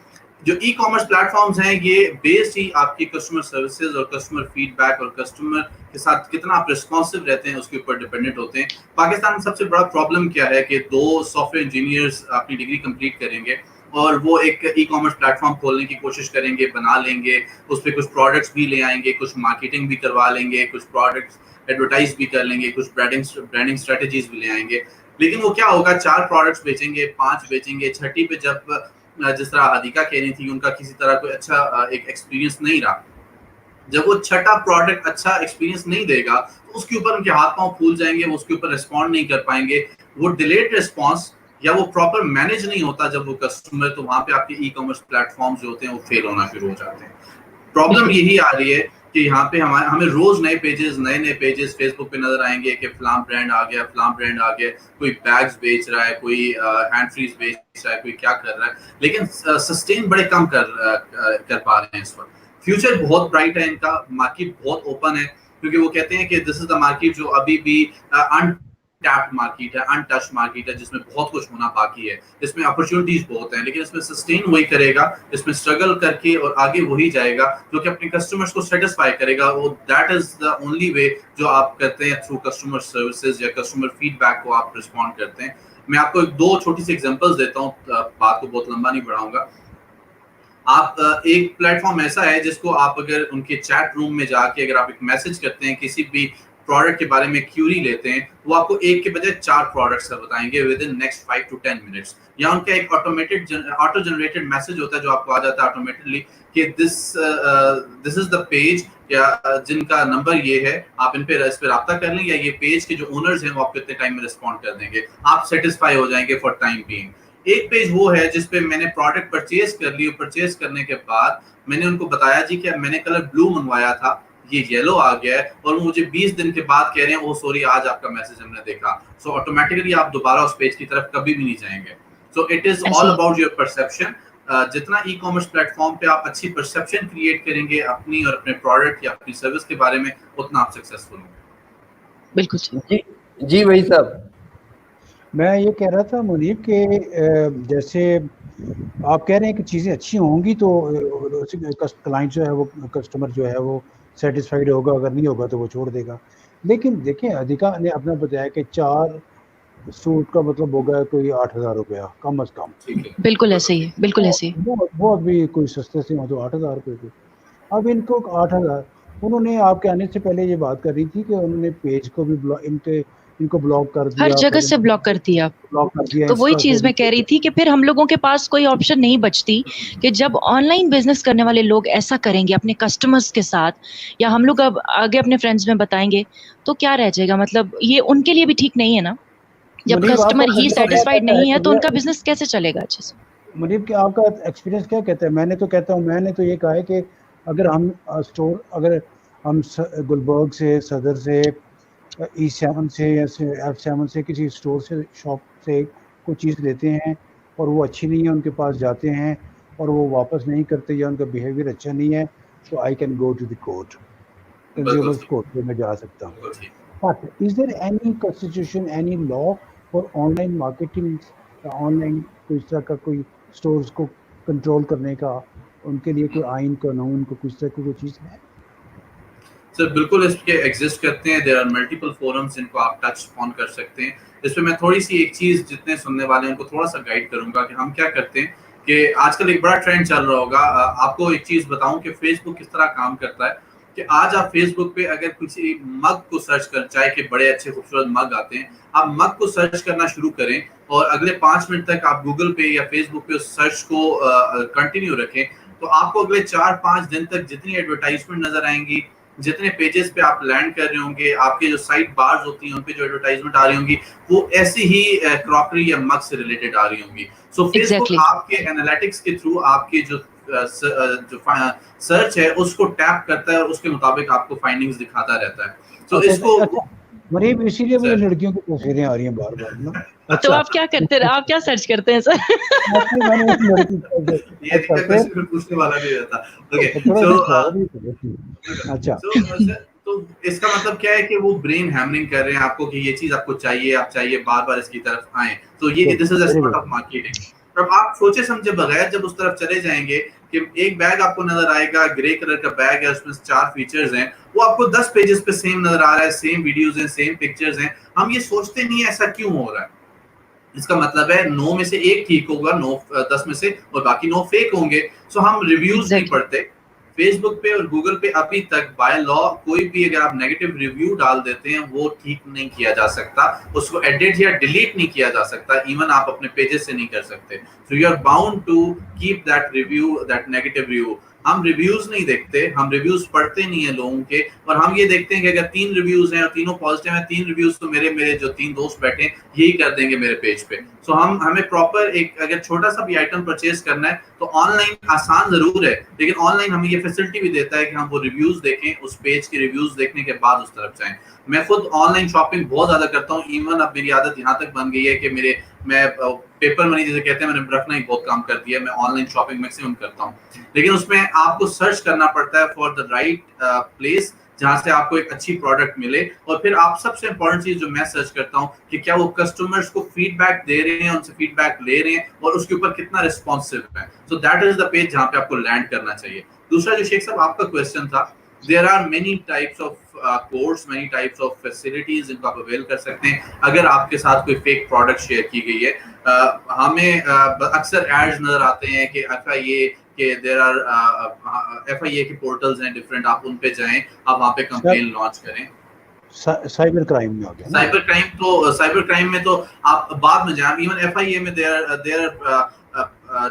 जो ई कॉमर्स प्लेटफॉर्म्स हैं ये बेस्ड ही आपकी कस्टमर सर्विसेज और कस्टमर फीडबैक और कस्टमर के साथ कितना आप रिस्पॉन्सिव रहते हैं उसके ऊपर डिपेंडेंट होते हैं। पाकिस्तान में सबसे बड़ा प्रॉब्लम क्या है कि 2 सॉफ्टवेयर इंजीनियर्स अपनी डिग्री कंप्लीट करेंगे और वो एक ई कॉमर्स प्लेटफॉर्म खोलने की कोशिश करेंगे, बना लेंगे, उस पर कुछ प्रोडक्ट्स भी ले आएंगे, कुछ मार्केटिंग भी करवा लेंगे, कुछ प्रोडक्ट्स एडवर्टाइज भी कर लेंगे, कुछ ब्रांडिंग स्ट्रेटेजीज भी ले आएंगे। लेकिन वो क्या होगा, 4 प्रोडक्ट्स बेचेंगे, 5 बेचेंगे, छठी पे जब जिस तरह हदीका कह रही थी उनका किसी तरह कोई अच्छा एक एक्सपीरियंस नहीं रहा, जब वो छठा प्रोडक्ट अच्छा एक्सपीरियंस नहीं देगा तो उसके ऊपर उनके हाथ पांव फूल जाएंगे, वो उसके ऊपर रिस्पॉन्ड नहीं कर पाएंगे, वो डिलेड रिस्पॉन्स या वो प्रॉपर मैनेज नहीं होता जब वो कस्टमर, तो वहां पे आपके ई कॉमर्स प्लेटफॉर्म जो होते हैं वो फेल होना शुरू हो जाते हैं। प्रॉब्लम यही आ रही है कि यहाँ पे हमें रोज नए पेजेस फेसबुक पे नजर आएंगे कि फलां ब्रांड आ गया, फलां ब्रांड आ गया, कोई बैग्स बेच रहा है, कोई हैंड फ्रीज बेच रहा है, कोई क्या कर रहा है, लेकिन सस्टेन बड़े कम कर पा रहे हैं इस वक्त। फ्यूचर बहुत ब्राइट है इनका, मार्केट बहुत ओपन है, क्योंकि वो कहते हैं कि दिस इज द मार्केट जो अभी भी अनटैप्ड मार्केट है, अनटच्ड मार्केट है, जिसमें बहुत कुछ होना बाकी है, इसमें अपॉर्चुनिटीज बहुत हैं, लेकिन इसमें सस्टेन वही करेगा, इसमें स्ट्रगल करके और आगे वही जाएगा जो कि अपने कस्टमर्स को सेटिस्फाई करेगा। वो that is the only way जो आप करते हैं थ्रू कस्टमर सर्विसेज या कस्टमर फीडबैक को आप रिस्पॉन्ड करते हैं। मैं आपको 2 छोटी सी एग्जांपल्स देता हूँ, बात को बहुत लंबा नहीं बढ़ाऊंगा। आप एक प्लेटफॉर्म ऐसा है जिसको आप अगर उनके चैट रूम में जाके अगर आप एक मैसेज करते हैं, किसी भी प्रोडक्ट के बारे में क्यूरी लेते हैं, वो आपको एक के बजाय 4 प्रोडक्ट्स का बताएंगे with in next 5 to 10 minutes. या उनका एक ऑटो जनरेटेड मैसेज होता है जो आपको आ जाता है ऑटोमेटिकली कि दिस इज द पेज, या जिनका नंबर ये है, आप इस पे राब्ता कर लें, या ये पेज के जो ओनर्स हैं वो आपको इतने टाइम में रिस्पॉन्ड कर देंगे, आप सेटिस्फाई हो जाएंगे फॉर टाइम बीइंग। एक पेज वो है जिसपे मैंने प्रोडक्ट परचेज कर ली, परचेज करने के बाद मैंने उनको बताया जी कि मैंने कलर ब्लू मंगवाया था, ये येलो आ गया है, और मुझे 20 दिन के बाद कह रहे हैं ओ सॉरी आज आपका मैसेज हमने देखा। सो ऑटोमेटिकली आप दोबारा उस पेज की तरफ कभी भी नहीं जाएंगे। So it is all about your perception. जितना ई कॉमर्स प्लेटफॉर्म पे आप अच्छी परसेप्शन क्रिएट करेंगे अपनी और अपने प्रोडक्ट या अपनी सर्विस के बारे में, उतना आप सक्सेसफुल होंगे। बिल्कुल जी वही साहब, मैं ये कह रहा था मुनीब के जैसे आप कह रहे हैं कि चीज़ें अच्छी होंगी तो क्लाइंट जो है वो, कस्टमर जो है वो सेटिस्फाइड होगा, अगर नहीं होगा तो वो छोड़ देगा। लेकिन देखें, अधिका ने अपना बताया कि 4 सूट का मतलब होगा कोई 8,000 रुपया कम अज कम। बिल्कुल ऐसे ही है, बिल्कुल ऐसे ही। वो अभी कोई सस्ते से हो तो 8,000 रुपये के, अब इनको 8,000, उन्होंने आपके आने से पहले ये बात कर रही थी कि उन्होंने पेज को भी इनको ब्लॉक कर दिया, हर जगह से ब्लॉक कर दिया। तो वही चीज मैं कह रही थी कि फिर हम लोगों के पास कोई ऑप्शन नहीं बचती कि जब ऑनलाइन बिजनेस करने वाले लोग ऐसा करेंगे अपने कस्टमर्स के साथ, या हम लोग अब आगे अपने फ्रेंड्स में बताएंगे, तो क्या रह जाएगा? मतलब ये उनके लिए भी ठीक नहीं है ना, जब कस्टमर ही सेटिस्फाइड नहीं है तो उनका बिजनेस कैसे चलेगा अच्छे से? मुनीब कि आपका एक्सपीरियंस क्या कहता है? मैंने तो ये कहा है कि अगर हम गुलबर्ग से, सदर से, E7 से या F7 से किसी स्टोर से, शॉप से कोई चीज़ लेते हैं और वो अच्छी नहीं है, उनके पास जाते हैं और वो वापस नहीं करते या उनका बिहेवियर अच्छा नहीं है, तो I can go to the court, consumers court पे मैं जा सकता हूँ। But is there any constitution, any law for online marketing, online कोई इस तरह का कोई स्टोर्स को कंट्रोल करने का, उनके लिए कोई आइन कानून को कुछ तरह की कोई चीज़ है? सर बिल्कुल इसके एग्जिस्ट करते हैं, देयर आर मल्टीपल फोरम्स जिनको आप टच ऑन कर सकते हैं। इसमें मैं थोड़ी सी एक चीज जितने सुनने वाले हैं उनको थोड़ा सा गाइड करूंगा कि हम क्या करते हैं कि आजकल एक बड़ा ट्रेंड चल रहा होगा। आपको एक चीज बताऊं कि फेसबुक किस तरह काम करता है कि आज आप फेसबुक पे अगर किसी मग को सर्च कर, चाहे कि बड़े अच्छे खूबसूरत मग आते हैं, आप मग को सर्च करना शुरू करें और अगले 5 मिनट तक आप गूगल पे या फेसबुक पे उस सर्च को कंटिन्यू रखें, तो आपको अगले 4-5 दिन तक जितनी एडवर्टाइजमेंट नजर आएंगी, जितने पेजेस पे आप लैंड कर रहे होंगे, आपके जो साइट बार्स होती हैं उन पे जो एडवर्टाइजमेंट आ रही होंगी वो ऐसी ही क्रॉकरी या मग से रिलेटेड आ रही होंगी। सो फेसबुक Exactly. आपके एनालिटिक्स के थ्रू आपके जो सर्च है उसको टैप करता है और उसके मुताबिक आपको फाइंडिंग्स दिखाता रहता है। तो अच्छा, इसको अच्छा, मरीब, इसीलिए मुझे सर। लड़कियों की तस्वीरें आ रही हैं बार बार ना। तो अच्छा, आप क्या करते हैं, आप क्या सर्च करते हैं सर? आपने मैंने एक लड़की को ये अच्छा का फिर क्वेश्चन पूछने वाला नहीं रहता। ओके थोड़ा सो सा स्वागत भी करो। अच्छा, तो इसका मतलब क्या है कि वो ब्रेन हैमरिंग कर रहे हैं आपको कि ये चीज आपको चाहिए, आप चाहिए, बार बार इसकी तरफ आए। तो ये this is a very sort good. Of marketing. अब आप सोचे समझे बगैर जब उस तरफ चले जाएंगे कि एक बैग आपको नजर आएगा, ग्रे कलर का बैग है, उसमें 4 फीचर्स हैं, वो आपको 10 पेजेस पे सेम नजर आ रहा है, सेम वीडियोस हैं, सेम पिक्चर्स हैं, हम ये सोचते नहीं है ऐसा क्यों हो रहा है। इसका मतलब है 9 में से एक ठीक होगा, 9 10 में से, और बाकी 9 फेक होंगे। सो हम रिव्यूज नहीं Exactly. पढ़ते। फेसबुक पे और गूगल पे अभी तक बाय लॉ कोई भी अगर आप नेगेटिव रिव्यू डाल देते हैं वो ठीक नहीं किया जा सकता, उसको एडिट या डिलीट नहीं किया जा सकता, इवन आप अपने पेजेस से नहीं कर सकते। So you are bound to keep that review, that negative review. हम रिव्यूज नहीं देखते, हम रिव्यूज पढ़ते नहीं है लोगों के, और हम ये देखते हैं कि अगर 3 रिव्यूज हैं और तीनों पॉजिटिव हैं, 3 रिव्यूज तो मेरे मेरे जो 3 दोस्त बैठे हैं यही कर देंगे मेरे पेज पे। सो हमें प्रॉपर एक अगर छोटा सा भी आइटम परचेज करना है तो ऑनलाइन आसान जरूर है, लेकिन ऑनलाइन हमें ये फैसिलिटी भी देता है कि हम वो रिव्यूज देखें, उस पेज के रिव्यूज देखने के बाद उस तरफ जाएं। मैं खुद ऑनलाइन शॉपिंग बहुत ज्यादा करता हूँ, इवन अब मेरी आदत यहाँ तक बन गई है कि मैं पेपर मनी जिसे कहते हैं मैंने रखना ही बहुत कम कर दिया है, मैं ऑनलाइन शॉपिंग मैक्सिमम करता हूँ। लेकिन उसमें आपको सर्च करना पड़ता है फॉर द राइट प्लेस जहां से आपको एक अच्छी प्रोडक्ट मिले, और फिर आप सबसे इंपॉर्टेंट चीज जो मैं सर्च करता हूँ कि क्या वो कस्टमर्स को फीडबैक दे रहे हैं, उनसे फीडबैक ले रहे हैं और उसके ऊपर कितना रिस्पॉन्सिव है। So that is the page जहां पे आपको लैंड करना चाहिए। दूसरा जो शेख साहब आपका क्वेश्चन था, there are many types of course, many types of facilities जिनको आप अवेल कर सकते हैं अगर आपके साथ कोई फेक प्रोडक्ट शेयर की गई है। हमें अक्सर एड्स नजर आते हैं कि FIA के देयर आर FIA के पोर्टल्स हैं डिफरेंट, आप उन पे जाएं, आप वहां पे कंप्लेन लॉन्च करें। साइबर क्राइम में आ गया ना? साइबर क्राइम में तो आप बाद में जाएं, इवन FIA में देयर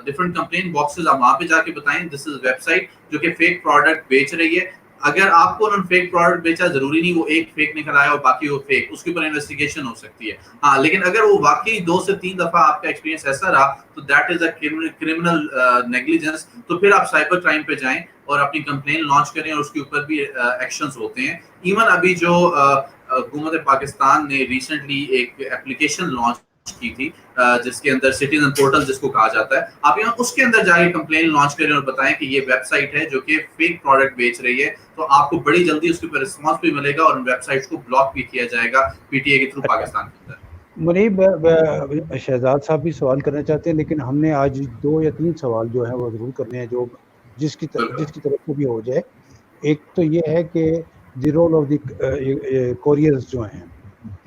डिफरेंट कंप्लेन बॉक्सेस, आप वहां पे जाके बताएं दिस इज वेबसाइट जो कि फेक प्रोडक्ट बेच रही है। अगर आपको उन्होंने फेक प्रोडक्ट बेचा, जरूरी नहीं वो एक फेक निकल आया और बाकी वो फेक, उसके ऊपर इन्वेस्टिगेशन हो सकती है। हाँ, लेकिन अगर वो वाकई 2 से 3 दफा आपका एक्सपीरियंस ऐसा रहा तो that is a criminal negligence. तो फिर आप साइबर क्राइम पे जाएं और अपनी कंप्लेन लॉन्च करें और उसके ऊपर भी एक्शंस होते हैं। इवन अभी जो हुकूमत पाकिस्तान ने रिसेंटली एक एप्लीकेशन लॉन्च की थी जिसके अंदर सिटीजन पोर्टल जिसको कहा जाता है, आप यहाँ उसके अंदर जाके कंप्लेन लॉन्च करें और बताएं कि ये वेबसाइट है जो कि फेक प्रोडक्ट बेच रही है, तो आपको बड़ी जल्दी उसके ऊपर रिस्पांस भी मिलेगा और वेबसाइट्स को ब्लॉक भी किया जाएगा PTA के थ्रू पाकिस्तान के अंदर। मुनीब, शहजाद साहब भी सवाल करना चाहते हैं, लेकिन हमने आज 2 या 3 सवाल जो है वो जरूर करने हैं जो जिसकी तरफ से भी हो जाए। एक तो ये है कि the role of the couriers जो हैं,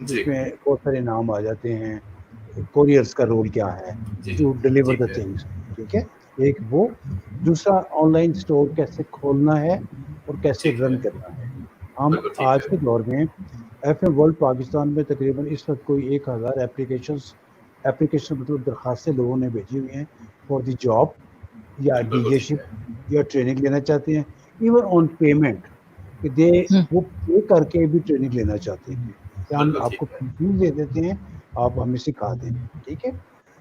जिसमें बहुत सारे नाम आ जाते हैं, कोरियर्स का रोल क्या है टू डिलीवर द थिंग्स, ठीक है, एक वो। दूसरा, ऑनलाइन स्टोर कैसे खोलना है और कैसे रन करना है। हम आज के दौर में FM वर्ल्ड पाकिस्तान में तकरीबन इस वक्त कोई 1000 एप्लीकेशन मतलब दरखास्तें लोगों ने भेजी हुई हैं फॉर द जॉब या डीजेशिप या ट्रेनिंग लेना चाहते हैं, इवन ऑन पेमेंट कि वो पे करके भी ट्रेनिंग लेना चाहते हैं कि हम आपको फीस दे देते हैं, आप हमें सिखा दें, ठीक है।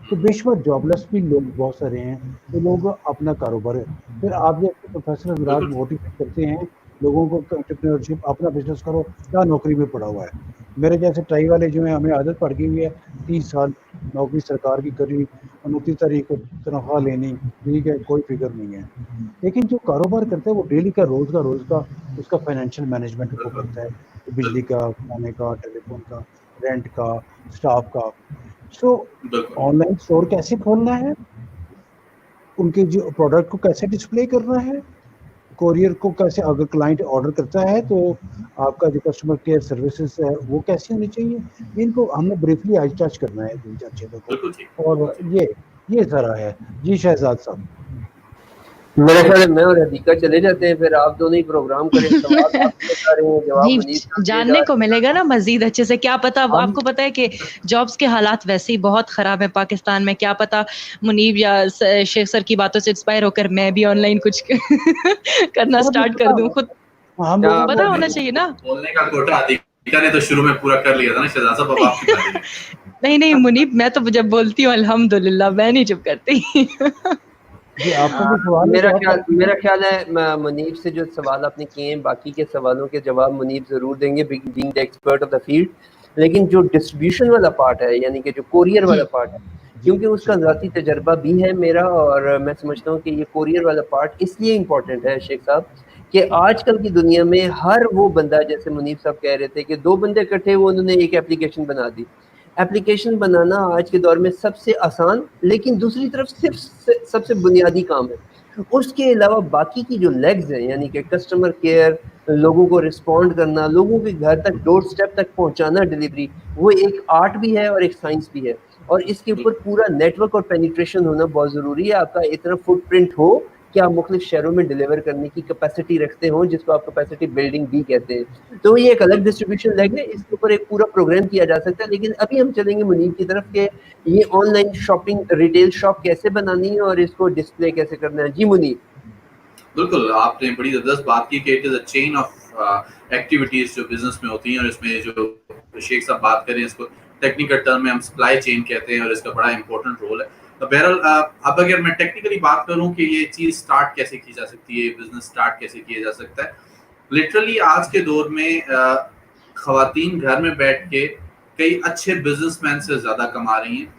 तो बेशुमार जॉबलेस भी लोग बहुत सारे हैं, तो लोग अपना कारोबार है। फिर आप जैसे प्रोफेसर हजरात मोटिवेट करते हैं लोगों को एंटरप्रेन्योरशिप, अपना बिजनेस करो, क्या नौकरी में पड़ा हुआ है। मेरे जैसे ट्राई वाले जो हैं, हमें आदत पड़ गई हुई है 30 साल नौकरी सरकार की करी, 29 तारीख को तनख्वाह लेनी, ठीक है, कोई फिक्र नहीं है। लेकिन जो कारोबार करता है वो डेली का रोज़ का उसका फाइनेंशियल मैनेजमेंट को करता है, बिजली का, खाने का, टेलीफोन का, रेंट का, स्टाफ का। सो बिल्कुल ऑनलाइन स्टोर कैसे खोलना है, उनके जो प्रोडक्ट को कैसे डिस्प्ले करना है, कोरियर को कैसे, अगर क्लाइंट ऑर्डर करता है तो आपका जो कस्टमर केयर सर्विसेज है वो कैसी होनी चाहिए, इनको हमने ब्रीफली आज टच करना है 2-4 चीज़ों को। बिल्कुल ठीक, और बिल्कुल ठीक। ये सारा है जी शहजाद साहब। मेरे ख्याल है मैं और हदीका चले जाते हैं, फिर आप दोनों ही प्रोग्राम करें, सवाल आप बता रहे हैं, जवाब नहीं, मुनीब साहब दे जा जानने को रहे मिलेगा ना मज़ीद अच्छे से। क्या पता, हम आपको पता है कि जॉब्स के हालात वैसे ही बहुत ख़राब हैं पाकिस्तान में। क्या पता मुनीब या शेख सर की बातों से इंस्पायर होकर मैं भी ऑनलाइन कुछ करना मुझे स्टार्ट कर पता, दूँ खुद। हम क्या लोगों पता को होना चाहिए ना। बोलने का कोटा अधिका ने तो शुरू में पूरा कर लिया था ना शहजाद साहब, अब आपकी बारी है। नहीं, नहीं मुनीब, मैं तो जब बोलती हूँ अल्हम्दुलिल्लाह, मैं नहीं चुप करती। जी आपका कोई सवाल है मेरा तो ख्याल आप मेरा ख्याल है मुनीब से जो सवाल आपने किए हैं, बाकी के सवालों के जवाब मुनीब ज़रूर देंगे, being the expert of the field. लेकिन जो डिस्ट्रीब्यूशन वाला पार्ट है, यानी कि जो कोरियर वाला पार्ट है, क्योंकि उसका ज़ाती तजर्बा भी है मेरा, और मैं समझता हूँ कि ये कोरियर वाला पार्ट इसलिए इम्पोर्टेंट है शेख साहब कि आजकल की दुनिया में हर वो बंदा, जैसे मुनीब साहब कह रहे थे कि 2 बंदे इकट्ठे हुए, उन्होंने एक एप्लीकेशन बना दी। एप्लीकेशन बनाना आज के दौर में सबसे आसान, लेकिन दूसरी तरफ सिर्फ सबसे बुनियादी काम है। उसके अलावा बाकी की जो लेग्स हैं, यानी कि कस्टमर केयर, लोगों को रिस्पॉन्ड करना, लोगों के घर तक डोर स्टेप तक पहुंचाना डिलीवरी, वो एक आर्ट भी है और एक साइंस भी है, और इसके ऊपर पूरा नेटवर्क और पेनिट्रेशन होना बहुत ज़रूरी है। आपका इतना फुटप्रिंट हो कि आप मुख्तलिफ शहरों में डिलीवर करने की कैपेसिटी रखते हो, जिसको आप कैपेसिटी बिल्डिंग भी कहते हैं। तो ये एक अलग डिस्ट्रीब्यूशन लेग है, इसके ऊपर एक पूरा प्रोग्राम किया जा सकता है। लेकिन अभी हम चलेंगे मुनीब की तरफ के ये ऑनलाइन शॉपिंग, रिटेल शॉप कैसे बनानी है और इसको डिस्प्ले कैसे करना है। जी मुनीब। बिल्कुल, आपने बड़ी ज़बरदस्त बात की कि it is a chain of activities जो बिज़नेस में होती हैं, और इसमें जो शेख साहब बात करें, इसको टेक्निकल टर्म में हम सप्लाई चेन कहते हैं, और इसका बड़ा इंपॉर्टेंट रोल है। तो बहरहाल अब अगर मैं टेक्निकली बात करूं कि ये चीज़ स्टार्ट कैसे की जा सकती है, बिज़नेस स्टार्ट कैसे किया जा सकता है, लिटरली आज के दौर में ख़वातीन घर में बैठ के कई अच्छे बिजनेसमैन से ज़्यादा कमा रही हैं।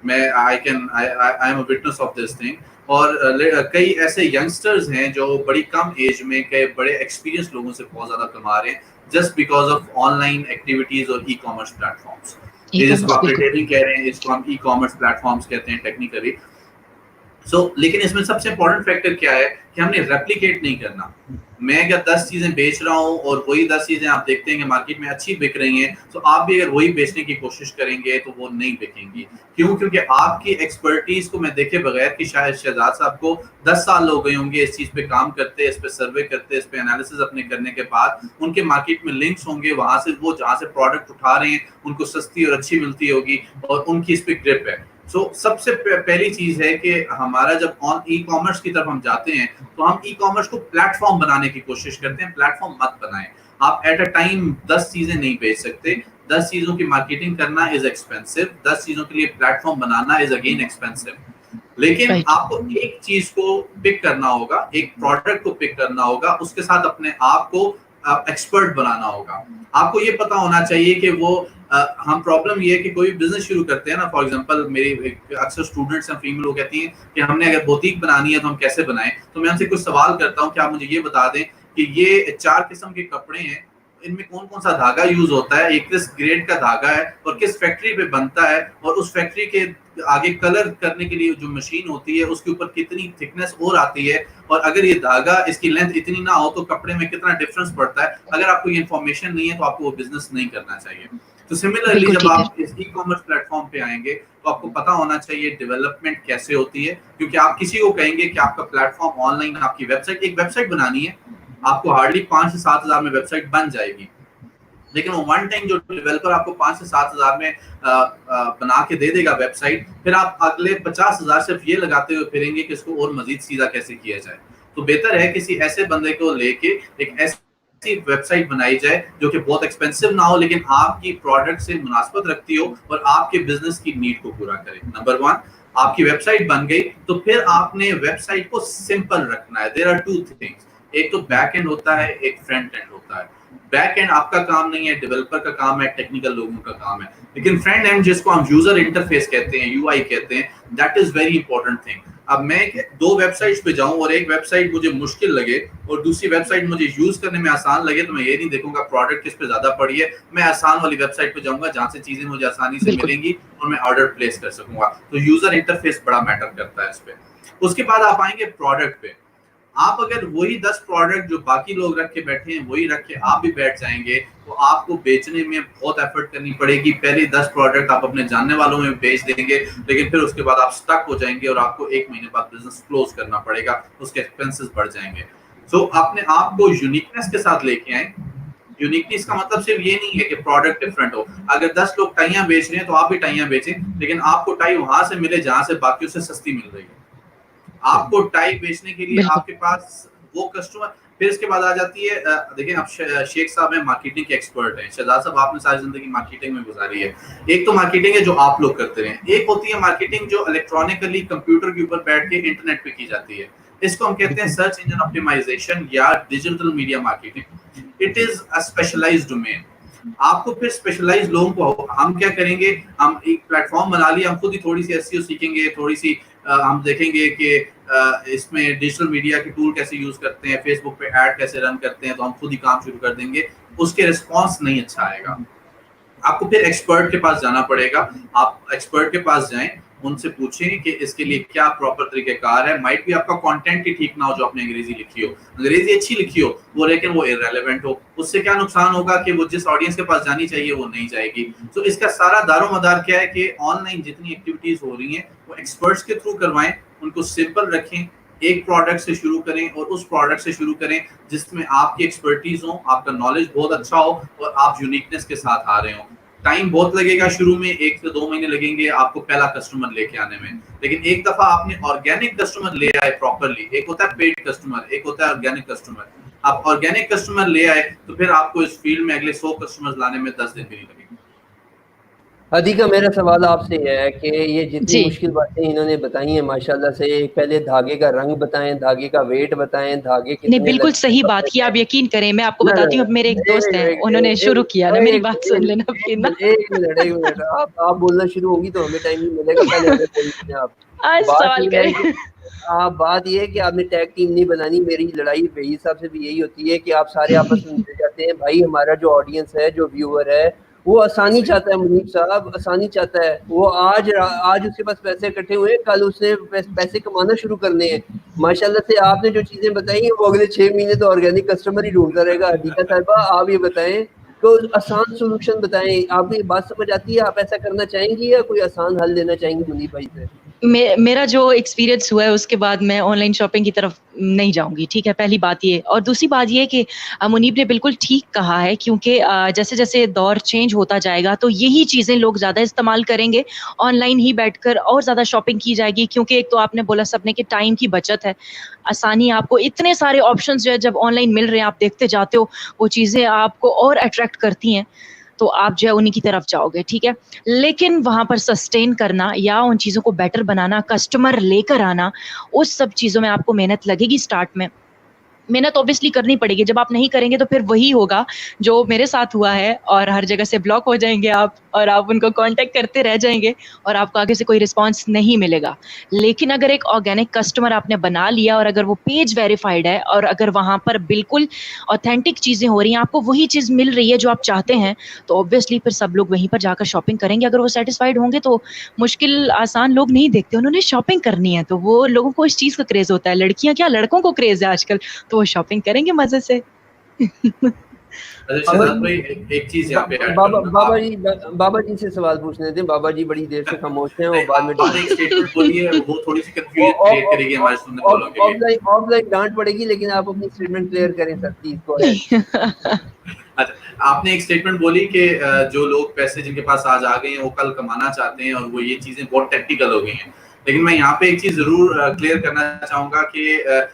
मैं I am a witness of this thing. और कई ऐसे यंगस्टर्स हैं जो बड़ी कम एज में कई बड़े एक्सपीरियंस लोगों से बहुत ज्यादा कमा रहे हैं, just because of online activities और ई कॉमर्स प्लेटफॉर्म्स। ये जिसको आप रिटेलिंग कह रहे हैं, इसको हम ई कॉमर्स प्लेटफॉर्म्स कहते हैं टेक्निकली। लेकिन इसमें सबसे इंपॉर्टेंट फैक्टर क्या है कि हमने रेप्लिकेट नहीं करना। मैं अगर 10 चीजें बेच रहा हूँ और वही 10 चीजें आप देखते हैं कि मार्केट में अच्छी बिक रही हैं, तो आप भी अगर वही बेचने की कोशिश करेंगे तो वो नहीं बिकेंगी। क्यों? क्योंकि आपकी एक्सपर्टीज को मैं देखे बगैर, कि शायद शहजाद साहब को 10 साल हो गए होंगे इस चीज पे काम करते, इस पे सर्वे करते, इस पे एनालिसिस अपने करने के बाद उनके मार्केट में लिंक्स होंगे, वहां से वो जहां से प्रोडक्ट उठा रहे हैं उनको सस्ती और अच्छी मिलती होगी, और उनकी इस पे ग्रिप है। सबसे पहली चीज है कि हमारा जब ई कॉमर्स की तरफ हम जाते हैं तो हम ई कॉमर्स को प्लेटफॉर्म बनाने की कोशिश करते हैं। प्लेटफॉर्म मत बनाएं। आप एट अ टाइम 10 चीजें नहीं बेच सकते। 10 चीजों की मार्केटिंग करना इज एक्सपेंसिव। 10 चीजों के लिए platform banana is again expensive. लेकिन आपको एक चीज को पिक करना होगा, एक प्रोडक्ट को पिक करना होगा, उसके साथ अपने आप को एक्सपर्ट बनाना होगा। आपको ये पता होना चाहिए कि वो हम प्रॉब्लम ये है कि कोई बिजनेस शुरू करते हैं ना, फॉर एग्जांपल मेरे अक्सर स्टूडेंट्स हैं, फीमेल लोग कहती हैं कि हमने अगर बुटीक बनानी है तो हम कैसे बनाएं। तो मैं उनसे कुछ सवाल करता हूं कि आप मुझे ये बता दें कि ये 4 किस्म के कपड़े हैं, इनमें कौन कौन सा धागा यूज होता है, ये किस ग्रेड का धागा है और किस फैक्ट्री पे बनता है, और उस फैक्ट्री के आगे कलर करने के लिए जो मशीन होती है उसके ऊपर कितनी थिकनेस और आती है, और अगर ये धागा इसकी लेंथ इतनी ना हो तो कपड़े में कितना डिफरेंस पड़ता है। अगर आपको ये इन्फॉर्मेशन नहीं है तो आपको वो बिजनेस नहीं करना चाहिए। तो सिमिलरली जब आप इस ई कॉमर्स प्लेटफॉर्म पे आएंगे तो आपको पता होना चाहिए डेवलपमेंट कैसे होती है, क्योंकि आप किसी को कहेंगे कि आपका प्लेटफॉर्म ऑनलाइन, आपकी वेबसाइट, एक वेबसाइट बनानी है, आपको हार्डली 5 से 7 हजार में वेबसाइट बन जाएगी। लेकिन वो वन टाइम जो डेवलपर आपको 5 से 7 हजार में बना के दे देगा वेबसाइट, फिर आप अगले 50 हजार सिर्फ ये लगाते हुए फिरेंगे कि इसको और मजीद सीधा कैसे किया जाए। तो बेहतर है किसी ऐसे बंदे को लेके एक ऐसी वेबसाइट बनाई जाए जो कि बहुत एक्सपेंसिव ना हो, लेकिन आपकी प्रोडक्ट से मुनासबत रखती हो और आपके बिजनेस की नीड को पूरा करे। नंबर 1, आपकी वेबसाइट बन गई तो फिर आपने वेबसाइट को सिंपल रखना है। देयर आर 2 थिंग्स, एक तो बैक एंड होता है, एक फ्रंट एंड होता है। बैक एंड आपका काम नहीं है, डेवलपर का काम है, टेक्निकल लोगों का काम है। लेकिन फ्रंट एंड जिसको हम यूजर इंटरफेस कहते हैं, यूआई कहते हैं, that is very important thing. अब मैं दो वेबसाइट्स पे जाऊं और एक वेबसाइट मुझे मुश्किल लगे और दूसरी वेबसाइट मुझे यूज करने में आसान लगे, तो मैं ये नहीं देखूंगा प्रोडक्ट किस पे ज्यादा पड़ी है, मैं आसान वाली वेबसाइट पे जाऊंगा जहां से चीजें मुझे आसानी से मिलेंगी और मैं ऑर्डर प्लेस कर सकूंगा। तो यूजर इंटरफेस बड़ा मैटर करता है इस पे। उसके बाद आप आएंगे प्रोडक्ट पे। आप अगर वही 10 प्रोडक्ट जो बाकी लोग रख के बैठे हैं वही रख के आप भी बैठ जाएंगे, तो आपको बेचने में बहुत एफर्ट करनी पड़ेगी। पहले 10 प्रोडक्ट आप अपने जानने वालों में बेच देंगे, लेकिन फिर उसके बाद आप स्टक हो जाएंगे और आपको 1 महीने बाद बिजनेस क्लोज करना पड़ेगा, उसके एक्सपेंसेस बढ़ जाएंगे। सो अपने आप को यूनिकनेस के साथ लेके आए। यूनिकनेस का मतलब सिर्फ ये नहीं है कि प्रोडक्ट डिफरेंट हो। अगर 10 लोग टाइयां बेच रहे हैं तो आप भी टाइयां बेचें, लेकिन आपको टाई वहां से मिले जहां से बाकियों से सस्ती मिल रही है। आपको टाई बेचने के लिए आपके पास वो कस्टमर। फिर इसके बाद आ जाती है, देखिए आप शेख साहब हैं, मार्केटिंग के एक्सपर्ट हैं। शहजाद साहब आपने सारी जिंदगी मार्केटिंग में गुजारी है। एक तो मार्केटिंग है जो आप लोग करते हैं, एक होती है मार्केटिंग जो इलेक्ट्रॉनिकली कंप्यूटर के ऊपर बैठ के इंटरनेट पे की जाती है। इसको हम कहते हैं सर्च इंजन ऑप्टिमाइजेशन या digital media marketing. It is a specialised domain. आपको फिर स्पेशलाइज लोगों को हम क्या करेंगे, हम एक प्लेटफॉर्म बना लिया, हम खुद ही थोड़ी सी एसईओ सीखेंगे, थोड़ी सी हम देखेंगे कि इसमें डिजिटल मीडिया के टूल कैसे यूज करते हैं, फेसबुक पे ऐड कैसे रन करते हैं, तो हम खुद ही काम शुरू कर देंगे। उसके रिस्पॉन्स नहीं अच्छा आएगा। आपको फिर एक्सपर्ट के पास जाना पड़ेगा। आप एक्सपर्ट के पास जाएं, उनसे पूछें कि इसके लिए क्या प्रॉपर तरीकेकार है। माइट भी आपका कंटेंट ही ठीक ना हो जो आपने अंग्रेजी लिखी हो, अंग्रेजी अच्छी लिखी हो वो, लेकिन वो इररेलेवेंट हो, उससे क्या नुकसान होगा कि वो जिस ऑडियंस के पास जानी चाहिए वो नहीं जाएगी। तो इसका सारा दारोमदार क्या है कि ऑनलाइन जितनी एक्टिविटीज हो रही हैं वो एक्सपर्ट्स के थ्रू करवाएं, उनको सिंपल रखें, एक प्रोडक्ट से शुरू करें और उस प्रोडक्ट से शुरू करें जिसमें आपकी एक्सपर्टीज हो, आपका नॉलेज बहुत अच्छा हो और आप यूनिकनेस के साथ आ रहे हो। टाइम बहुत लगेगा शुरू में, 1 से 2 महीने लगेंगे आपको पहला कस्टमर लेके आने में, लेकिन एक दफा आपने ऑर्गेनिक कस्टमर ले आए प्रॉपर्ली, एक होता है पेड कस्टमर, एक होता है ऑर्गेनिक कस्टमर। आप ऑर्गेनिक कस्टमर ले आए तो फिर आपको इस फील्ड में अगले 100 कस्टमर्स लाने में 10 दिन भी नहीं लगेंगे। हदीका, मेरा सवाल आपसे है कि ये जितनी मुश्किल बातें इन्होंने बताई हैं माशाल्लाह से, पहले धागे का रंग बताएं, धागे का वेट बताएं, धागे कितने। नहीं, बिल्कुल सही बात की, आप यकीन करें। मैं आपको बताती हूँ, मेरे एक दोस्त हैं, उन्होंने शुरू किया ना, मेरी बात सुन लेना प्लीज ना। एक मिनट आप बोलना शुरू होगी तो हमें टाइम नहीं मिलेगा, पहले हमें बोलते हैं आप। आज सवाल करें। बात ये है कि आपने टैग टीम नहीं बनानी। मेरी लड़ाई वही साहब से भी यही होती है कि आप सारे आपस में मिल जाते हैं। भाई हमारा जो ऑडियंस है, जो व्यूअर है, वो आसानी चाहता है। मुनीब साहब आसानी चाहता है। वो आज उसके पास पैसे इकट्ठे हुए, कल उसने पैसे कमाना शुरू करने हैं। माशाल्लाह से आपने जो चीजें बताई हैं वो अगले 6 महीने तो ऑर्गेनिक कस्टमर ही ढूंढता रहेगा। हदीका साहिबा, आप ये बताएं, तो आसान सोल्यूशन बताएं। आपको ये बात समझ आती है? आप ऐसा करना चाहेंगी या कोई आसान हल लेना चाहेंगी मुनीब भाई से? मेरा जो एक्सपीरियंस हुआ है उसके बाद मैं ऑनलाइन शॉपिंग की तरफ नहीं जाऊंगी, ठीक है, पहली बात ये। और दूसरी बात ये कि मुनीब ने बिल्कुल ठीक कहा है, क्योंकि जैसे जैसे दौर चेंज होता जाएगा तो यही चीज़ें लोग ज़्यादा इस्तेमाल करेंगे, ऑनलाइन ही बैठकर और ज़्यादा शॉपिंग की जाएगी। क्योंकि एक तो आपने बोला सबने कि टाइम की बचत है, आसानी, आपको इतने सारे ऑप्शंस जो है जब ऑनलाइन मिल रहे हैं, आप देखते जाते हो, वो चीज़ें आपको और अट्रैक्ट करती हैं, तो आप जो है उन्हीं की तरफ जाओगे, ठीक है। लेकिन वहाँ पर सस्टेन करना या उन चीज़ों को बेटर बनाना, कस्टमर लेकर आना, उस सब चीज़ों में आपको मेहनत लगेगी। स्टार्ट में मेहनत ऑब्वियसली करनी पड़ेगी। जब आप नहीं करेंगे तो फिर वही होगा जो मेरे साथ हुआ है, और हर जगह से ब्लॉक हो जाएंगे आप, और आप उनको कांटेक्ट करते रह जाएंगे और आपको आगे से कोई रिस्पांस नहीं मिलेगा। लेकिन अगर एक ऑर्गेनिक कस्टमर आपने बना लिया और अगर वो पेज वेरीफाइड है और अगर वहाँ पर बिल्कुल ऑथेंटिक चीज़ें हो रही हैं, आपको वही चीज़ मिल रही है जो आप चाहते हैं, तो ऑब्वियसली फिर सब लोग वहीं पर जाकर शॉपिंग करेंगे। अगर वो सेटिस्फाइड होंगे तो मुश्किल आसान लोग नहीं देखते, उन्होंने शॉपिंग करनी है, तो वो लोगों को इस चीज़ का क्रेज़ होता है। लड़कियाँ क्या, लड़कों को क्रेज़ है आजकल, तो वो शॉपिंग करेंगे मजे से। एक चीज यहाँ पे बाबा जी से सवाल पूछने थे। बाबा जी बड़ी देर से खामोश हैं और बाद में एक स्टेटमेंट बोलिए, वो थोड़ी सी कंफ्यूजन क्रिएट करेगी हमारे सुनने वालों के लिए। ऑफलाइन डांट पड़ेगी, लेकिन आप अपनी स्टेटमेंट क्लियर करें सर प्लीज। को अच्छा, आपने एक स्टेटमेंट बोली कि जो लोग पैसे जिनके पास आज आ गए हैं वो कल कमाना चाहते हैं, और वो ये चीजें बहुत टेक्निकल हो गई हैं। लेकिन मैं यहाँ पे एक चीज जरूर क्लियर करना चाहूंगा कि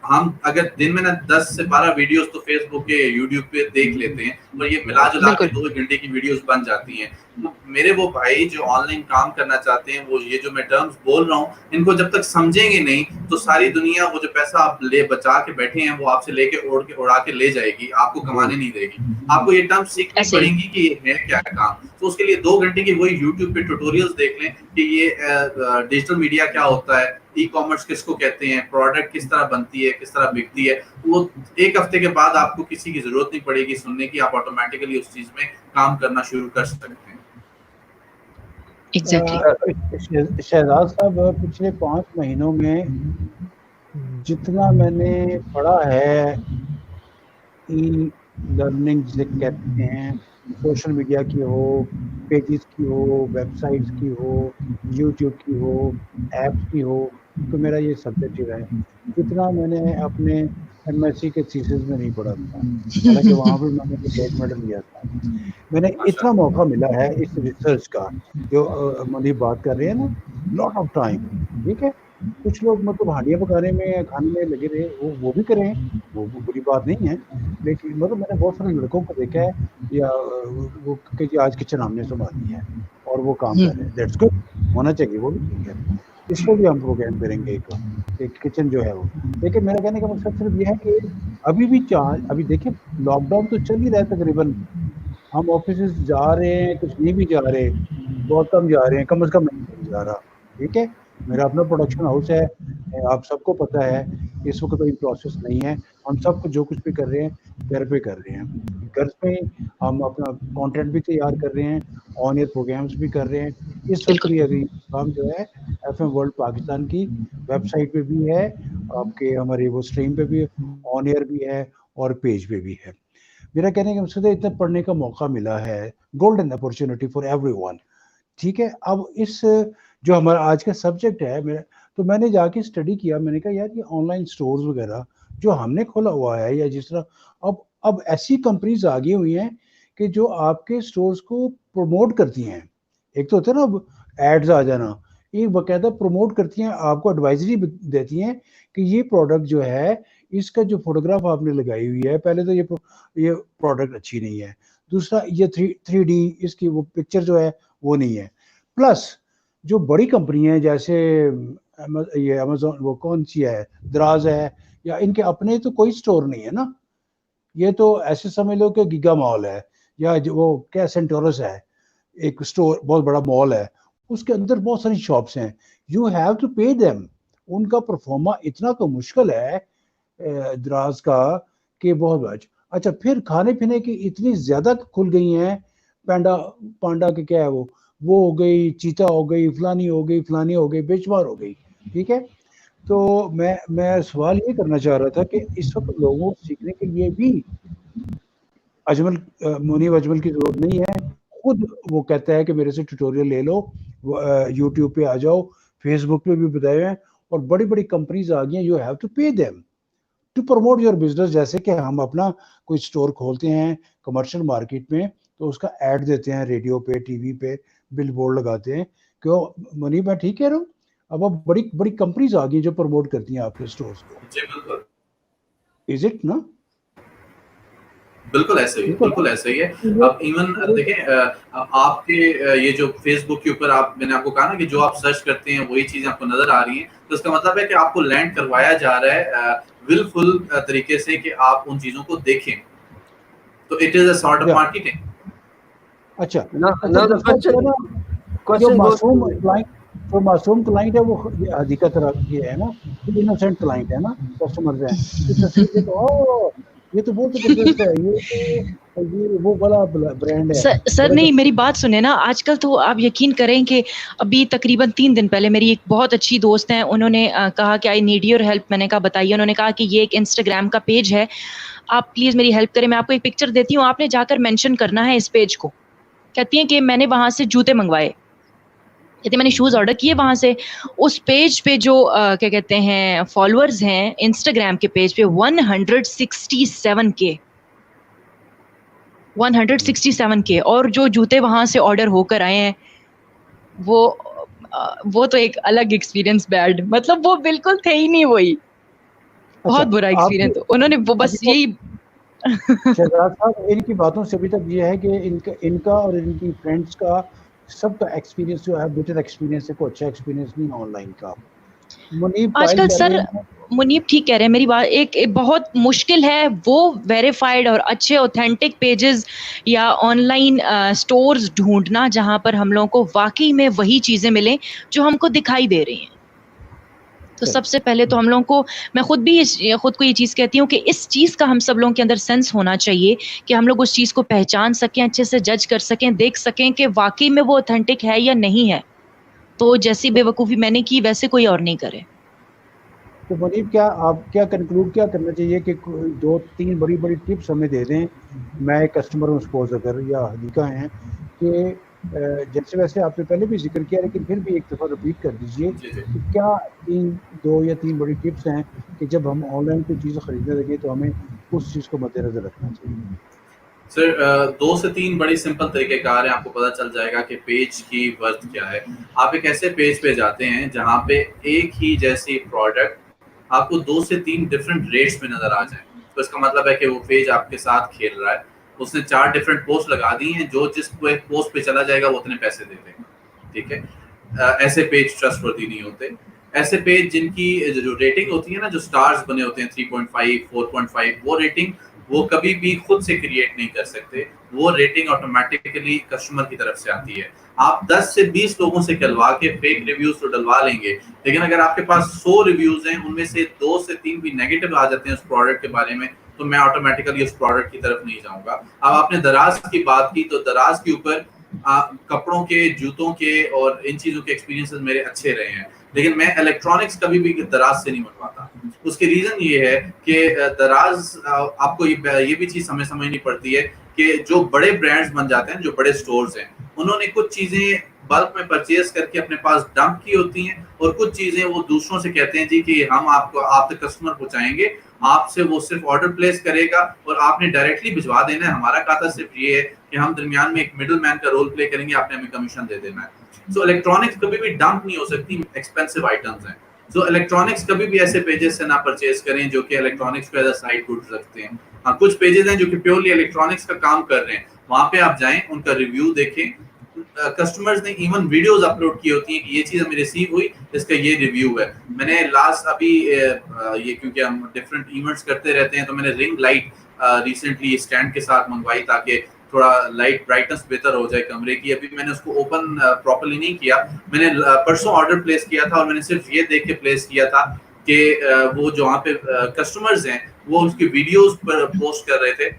हम अगर दिन में ना 10 से 12 वीडियोस तो फेसबुक पे, यूट्यूब पे देख लेते हैं, और ये मिला जुला के 2 घंटे की वीडियोस बन जाती हैं। तो मेरे वो भाई जो ऑनलाइन काम करना चाहते हैं, वो ये जो मैं टर्म्स बोल रहा हूँ, इनको जब तक समझेंगे नहीं तो सारी दुनिया वो जो पैसा आप ले बचा के बैठे हैं वो आपसे लेके उड़ा के ले जाएगी, आपको कमाने नहीं देगी। आपको ये टर्म सीखनी पड़ेगी कि ये है क्या काम। तो उसके लिए 2 घंटे की वही यूट्यूब पे ट्यूटोरियल्स देख लें कि ये डिजिटल मीडिया क्या होता है, ई कॉमर्स किसको कहते हैं, प्रोडक्ट किस तरह बनती है, किस तरह बिकती है, वो एक हफ्ते के बाद आपको किसी की जरूरत नहीं पड़ेगी सुनने की, आप ऑटोमेटिकली उस चीज में काम करना शुरू कर सकते हैं। एग्जैक्टली। शहजाद साहब, पिछले 5 महीनों में जितना मैंने पढ़ा है, ई लर्निंग जिसे कहते हैं, सोशल मीडिया की हो, पेजेस की हो, वेबसाइट्स की हो, यूट्यूब की हो, ऐप्स की हो, तो मेरा ये सब्जेक्टिव है। इतना मैंने अपने एमएससी के थीसिस में नहीं पढ़ा था, हालांकि वहाँ पर मैंने गोल्ड मेडल लिया था। मैंने इतना मौका मिला है इस रिसर्च का, जो मुनीब बात कर रहे हैं ना, लॉट ऑफ टाइम। ठीक है, कुछ लोग मतलब हांडियाँ पकाने में, खाने में लगे रहे, वो भी करें, वो बुरी बात नहीं है, लेकिन मतलब मैंने बहुत सारे लड़कों को देखा है, या वो कि जी आज किचन हमने संभाली है और वो काम कर रहे हैं, दैट्स गुड, होना चाहिए, वो भी ठीक है। इसको भी हम प्रोग्राम करेंगे एक किचन जो है वो। लेकिन मेरा कहने का मकसद सिर्फ ये है कि अभी भी अभी देखिए लॉकडाउन तो चल ही रहा है तकरीबन, हम ऑफिस जा रहे हैं, कुछ नहीं भी जा रहे, बहुत कम जा रहे हैं, कम से कम नहीं जा रहा। ठीक है, मेरा अपना प्रोडक्शन हाउस है, आप सबको पता है, इस वक्त कोई प्रोसेस नहीं है, हम सब जो कुछ भी कर रहे हैं घर पे कर रहे हैं, घर पे हम अपना कंटेंट भी तैयार कर रहे हैं, ऑन एयर प्रोग्राम्स भी कर रहे हैं। इस वक्त भी अभी काम जो है FM वर्ल्ड पाकिस्तान की वेबसाइट पे भी है, आपके हमारी वो स्ट्रीम पे भी, ऑन एयर भी है और पेज पे भी है। मेरा कहने का मकसद है इतना पढ़ने का मौका मिला है, गोल्डन अपॉर्चुनिटी फॉर एवरीवन। ठीक है, अब इस जो हमारा आज का सब्जेक्ट है मेरा, तो मैंने जाके स्टडी किया, मैंने कहा यार ये ऑनलाइन स्टोर्स वगैरह जो हमने खोला हुआ है, या जिस तरह अब ऐसी कंपनीज आ गई हुई हैं कि जो आपके स्टोर्स को प्रमोट करती हैं। एक तो होता है ना अब एड्स आ जाना, एक बाकायदा प्रमोट करती हैं, आपको एडवाइजरी देती हैं कि ये प्रोडक्ट जो है, इसका जो फोटोग्राफ आपने लगाई हुई है, पहले तो ये प्रोडक्ट अच्छी नहीं है, दूसरा ये 3D इसकी वो पिक्चर जो है वो नहीं है। प्लस जो बड़ी कंपनी है जैसे ये अमेज़न, वो कौन सी है, दराज है, या इनके अपने तो कोई स्टोर नहीं है ना, ये तो ऐसे समझ लो कि गीगा मॉल है, या जो वो क्या सेंटोरस है, एक स्टोर बहुत बड़ा मॉल है, उसके अंदर बहुत सारी शॉप्स हैं, you have to pay them. उनका परफॉर्मा इतना तो मुश्किल है दराज का कि बहुत अच्छा। फिर खाने पीने की इतनी ज्यादा खुल गई हैं, पांडा के क्या है वो हो गई, चीता हो गई, फलानी हो गई, बेशुमार हो गई। ठीक है, तो मैं सवाल ये करना चाह रहा था कि इस वक्त लोगों को सीखने के लिए भी मुनीब अजमल की जरूरत नहीं है, खुद वो कहता है कि मेरे से ट्यूटोरियल ले लो, यूट्यूब पे आ जाओ, फेसबुक पे भी बताए हैं, और बड़ी बड़ी कंपनीज आ गई हैं, you have to pay them to promote your business. जैसे कि हम अपना कोई स्टोर खोलते हैं कमर्शियल मार्केट में, तो उसका ऐड देते हैं, रेडियो पे, टीवी पे बिल बोर्ड लगाते हैं। क्यों मुनीब, मैं ठीक कह रहा हूँ? अब बड़ी बड़ी कंपनीज आ गई जो प्रमोट करती हैं आपके स्टोर्स को। जी बिल्कुल, इज इट ना? बिल्कुल ऐसे ही, बिल्कुल ऐसे ही है। अब इवन देखें आपके ये जो फेसबुक के ऊपर मैंने आपको कहा ना कि जो आप सर्च करते हैं वही चीजें आपको नजर आ रही हैं, तो इसका मतलब है कि आपको लैंड करवाया जा रहा है विलफुल तरीके से कि आप उन चीजों को देखें, तो it is a sort of marketing. अच्छा, जो मासूम क्लाइंट है वो हकीकत ये है ना, इनोसेंट क्लाइंट है ना, कस्टमर्स हैं, तो ये तो बहुत जबरदस्त है, ये वो बड़ा ब्रांड है। सर नहीं, मेरी बात सुने ना, आजकल तो आप यकीन करें कि अभी तकरीबन 3 दिन पहले मेरी एक बहुत अच्छी दोस्त है, उन्होंने कहा कि आई नीड योर हेल्प। मैंने कहा बताइए। उन्होंने कहा कि ये एक इंस्टाग्राम का पेज है, आप प्लीज मेरी हेल्प करें, मैं आपको एक पिक्चर देती हूँ, आपने जाकर मेंशन करना है इस पेज को। कहती हैं कि मैंने वहां से जूते मंगवाए, कहते मैंने शूज ऑर्डर किए वहां से। उस पेज पे जो क्या कहते हैं फॉलोअर्स हैं इंस्टाग्राम के पेज पे 167 के, और जो जूते वहां से ऑर्डर होकर आए हैं वो तो एक अलग एक्सपीरियंस बैड, मतलब वो बिल्कुल थे ही नहीं वही। बहुत बुरा एक्सपीरियंस। उन्होंने वो बस यही शहजाद साहब, इनकी बातों से अभी तक ये है कि इनका और इनकी फ्रेंड्स का सबका एक्सपीरियंस जो है बेटर एक्सपीरियंस है, कोई अच्छा एक्सपीरियंस नहीं ऑनलाइन का। मुनीब आजकल सर, मुनीब ठीक कह रहे हैं, मेरी बात एक बहुत मुश्किल है वो वेरीफाइड और अच्छे ऑथेंटिक पेजेस या ऑनलाइन स्टोर्स ढूंढना जहां पर हम लोगों को वाकई में वही चीजें मिलें जो हमको दिखाई दे रही हैं। तो सबसे पहले तो हम लोगों को, मैं खुद को ये चीज़ कहती हूँ कि इस चीज़ का हम सब लोगों के अंदर सेंस होना चाहिए कि हम लोग उस चीज़ को पहचान सकें, अच्छे से जज कर सकें, देख सकें कि वाक़ई में वो ऑथेंटिक है या नहीं है। तो जैसी बेवकूफ़ी मैंने की वैसे कोई और नहीं करे। तो मुनीब, क्या आप क्या कंक्लूड क्या करना चाहिए कि 2-3 बड़ी-बड़ी टिप्स हमें दे दें? मैं एक कस्टमर हूँ सपोज़ अगर, या हदीका हैं, कि जैसे वैसे आपने पहले भी ज़िक्र किया लेकिन फिर भी एक दफ़ा रिपीट कर दीजिए जी जी कि क्या 2 या 3 बड़ी टिप्स हैं कि जब हम ऑनलाइन कोई चीज़ खरीदने लगे तो हमें उस चीज़ को मद्देनज़र रखना चाहिए? सर 2 से 3 बड़ी सिंपल तरीक़ेकार हैं, आपको पता चल जाएगा कि पेज की वर्थ क्या है। आप एक ऐसे पेज पे जाते हैं जहाँ पे एक ही जैसी प्रोडक्ट आपको 2 से 3 डिफरेंट रेट्स में नज़र आ जाए। तो इसका मतलब है कि वो पेज आपके साथ खेल रहा है। उसने 4 डिफरेंट पोस्ट लगा दी हैं, जो जिस पोस्ट पे चला जाएगा वो उतने पैसे दे देगा, ठीक है? ऐसे पेज ट्रस्टवर्दी नहीं होते। ऐसे पेज जिनकी जो रेटिंग होती है ना, जो स्टार्स बने होते हैं 3.5, 4.5, वो रेटिंग वो कभी भी खुद से क्रिएट नहीं कर सकते। वो रेटिंग ऑटोमेटिकली कस्टमर की तरफ से आती है। आप 10 से 20 लोगों से कहलवा के फेक रिव्यूज तो डलवा लेंगे, लेकिन अगर आपके पास 100 रिव्यूज हैं, उनमें से 2 से 3 भी नेगेटिव आ जाते हैं उस प्रोडक्ट के बारे में, तो मैं ऑटोमेटिकली उस प्रोडक्ट की तरफ नहीं जाऊंगा। अब आपने दराज की बात की, तो दराज के ऊपर कपड़ों के, जूतों के और इन चीजों के एक्सपीरियंसेस मेरे अच्छे रहे हैं, लेकिन मैं इलेक्ट्रॉनिक्स कभी भी दराज से नहीं मंगवाता। उसकी रीजन ये है कि दराज आपको ये भी चीज समझनी पड़ती है कि जो बड़े ब्रांड्स बन जाते हैं, जो बड़े स्टोर्स हैं, उन्होंने कुछ चीजें बल्क में परचेज करके अपने पास डंप की होती हैं, और कुछ चीजें वो दूसरों से कहते हैं जी कि हम आपको आप तक कस्टमर पहुंचाएंगे, आपसे वो सिर्फ ऑर्डर प्लेस करेगा और आपने डायरेक्टली भिजवा देना है। हमारा खाता सिर्फ ये है कि हम दरमियान में एक मिडिल मैन का रोल प्ले करेंगे, आपने हमें कमीशन दे देना है। सो इलेक्ट्रॉनिक्स कभी भी डंप नहीं हो सकती, एक्सपेंसिव आइटम्स हैं। सो इलेक्ट्रॉनिक्स कभी भी ऐसे पेजेस से ना परचेज करें जो कि इलेक्ट्रॉनिक्स को एज अ साइड गुड्स रखते हैं। हाँ, कुछ पेजेस हैं जो कि प्योरली इलेक्ट्रॉनिक्स का काम कर रहे हैं, वहां पे आप जाएं, उनका रिव्यू देखें। कस्टमर्स ने इवन वीडियोस अपलोड की होती हैं कि ये चीज हमें रिसीव हुई, इसका ये रिव्यू है। मैंने लास्ट अभी ये, क्योंकि हम डिफरेंट इवेंट्स करते रहते हैं, तो मैंने रिंग लाइट रिसेंटली स्टैंड के साथ मंगवाई ताकि थोड़ा लाइट ब्राइटनेस बेहतर हो जाए कमरे की। अभी मैंने उसको ओपन प्रॉपर्ली नहीं किया, मैंने परसों ऑर्डर प्लेस किया था, और मैंने सिर्फ ये देख के प्लेस किया था कि वो जो वहाँ पे कस्टमर्स हैं वो उसकी वीडियोस पर पोस्ट कर रहे थे,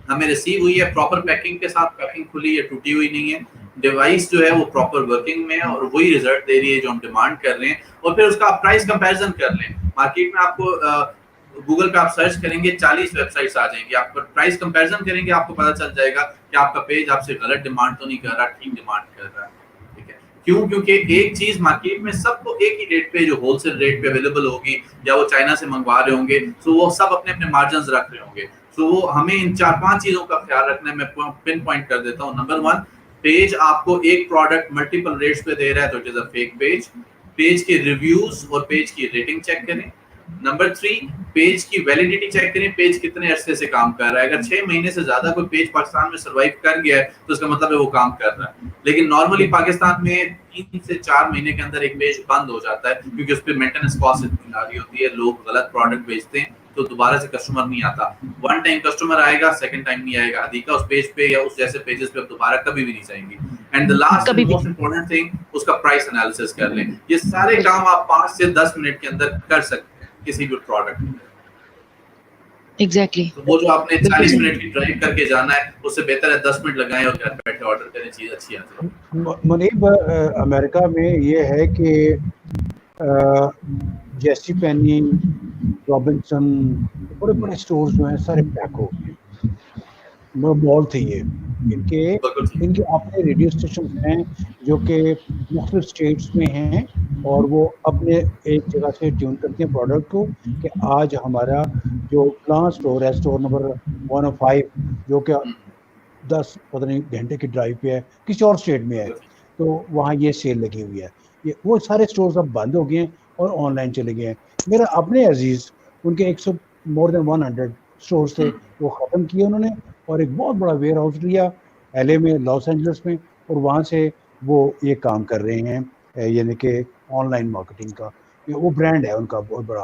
हमें रिसीव हुई है प्रॉपर पैकिंग के साथ, पैकिंग खुली है, टूटी हुई नहीं है, डिवाइस जो है वो प्रॉपर वर्किंग में है और वही रिजल्ट दे रही है जो हम डिमांड कर रहे हैं। और फिर उसका आप प्राइस कंपैरिजन कर लें। मार्केट में आपको गूगल पे आप सर्च करेंगे, 40 वेबसाइट्स आ जाएंगी, आप प्राइस कंपैरिजन करेंगे, आपको पता चल जाएगा कि आपका पेज आपसे गलत डिमांड तो नहीं कर रहा, ठीक डिमांड कर रहा है। ठीक है, क्यों? क्योंकि एक चीज मार्केट में सबको एक ही रेट पे, जो होलसेल रेट पे अवेलेबल होगी, या वो चाइना से मंगवा रहे होंगे, तो वो सब अपने अपने मार्जिन रख रहे होंगे। तो वो हमें इन 4-5 चीजों का ख्याल रखना है। मैं पिन पॉइंट कर देता हूँ। नंबर 1, पेज आपको एक प्रोडक्ट मल्टीपल रेट्स पे दे रहा है तो it is a fake page. Page के रिव्यूज और पेज की रेटिंग चेक करें। नंबर 3, पेज की वैलिडिटी चेक करें, पेज कितने अरसे से काम कर रहा है। अगर 6 महीने से ज्यादा कोई पेज पाकिस्तान में सर्वाइव कर गया है तो इसका मतलब है वो काम कर रहा है। लेकिन नॉर्मली पाकिस्तान में 3 से 4 महीने के अंदर एक पेज बंद हो जाता है, क्योंकि उस पर मेंटेनेंस कॉस्ट इतनी ज्यादा होती है, लोग गलत प्रोडक्ट बेचते हैं, तो दोबारा से कस्टमर नहीं आता। 1 टाइम कस्टमर आएगा, 2nd टाइम नहीं आएगा। अधिका उस पेज पे या उस जैसे पेजेस पे अब दोबारा कभी भी नहीं जाएंगी। And the last and most important thing, उसका प्राइस एनालिसिस कर लें। ये सारे काम आप 5 से 10 मिनट के अंदर कर सकते हैं किसी भी प्रोडक्ट में। एग्जैक्टली। तो वो जो आपने 40 मिनट की ड्राइव करके जाना है, उससे बेहतर है 10 मिनट लगाएं और घर बैठे ऑर्डर करें, चीज अच्छी आ जाए। मुनीब, अमेरिका में ये है कि जेसी पेनी, रॉबिन्सन, बड़े बड़े स्टोर्स जो हैं सारे पैक हो गए। मॉल थे ये, इनके अपने रेडियो स्टेशन हैं जो कि मुख्तलिफ स्टेट्स में हैं, और वो अपने एक जगह से ट्यून करते हैं प्रोडक्ट को कि आज हमारा जो प्लान स्टोर है, स्टोर नंबर 105, जो कि 10 पता नहीं घंटे की ड्राइव पे है, किसी और स्टेट में है, तो वहाँ ये सेल लगी हुई है। ये वो सारे स्टोर्स अब बंद हो गए हैं और ऑनलाइन चले गए हैं। मेरा अपने अजीज़, उनके 100 स्टोर्स थे, वो ख़त्म किए उन्होंने, और एक बहुत बड़ा वेयर हाउस लिया LA में, लॉस एंजल्स में, और वहाँ से वो ये काम कर रहे हैं, यानी कि ऑनलाइन मार्केटिंग का। वो ब्रांड है उनका, बहुत बड़ा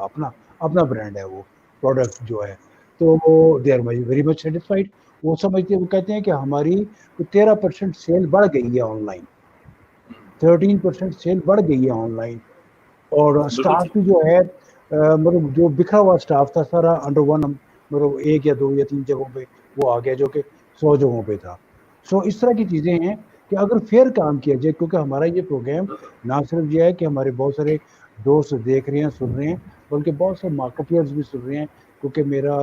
अपना ब्रांड है वो प्रोडक्ट जो है। तो वो they are very much satisfied. वो समझते, वो कहते हैं कि हमारी 13% सेल बढ़ गई है ऑनलाइन, 13% सेल बढ़ गई है ऑनलाइन, और स्टाफ भी जो है मतलब जो बिखरा हुआ स्टाफ था सारा अंडर वन, मतलब 1 या 2 या 3 जगहों पे वो आ गया जो कि 100 जगहों पे था। सो इस तरह की चीज़ें हैं कि अगर फेयर काम किया जाए, क्योंकि हमारा ये प्रोग्राम ना सिर्फ ये है कि हमारे बहुत सारे दोस्त देख रहे हैं, सुन रहे हैं, बल्कि बहुत से मार्केटियर्स भी सुन रहे हैं, क्योंकि मेरा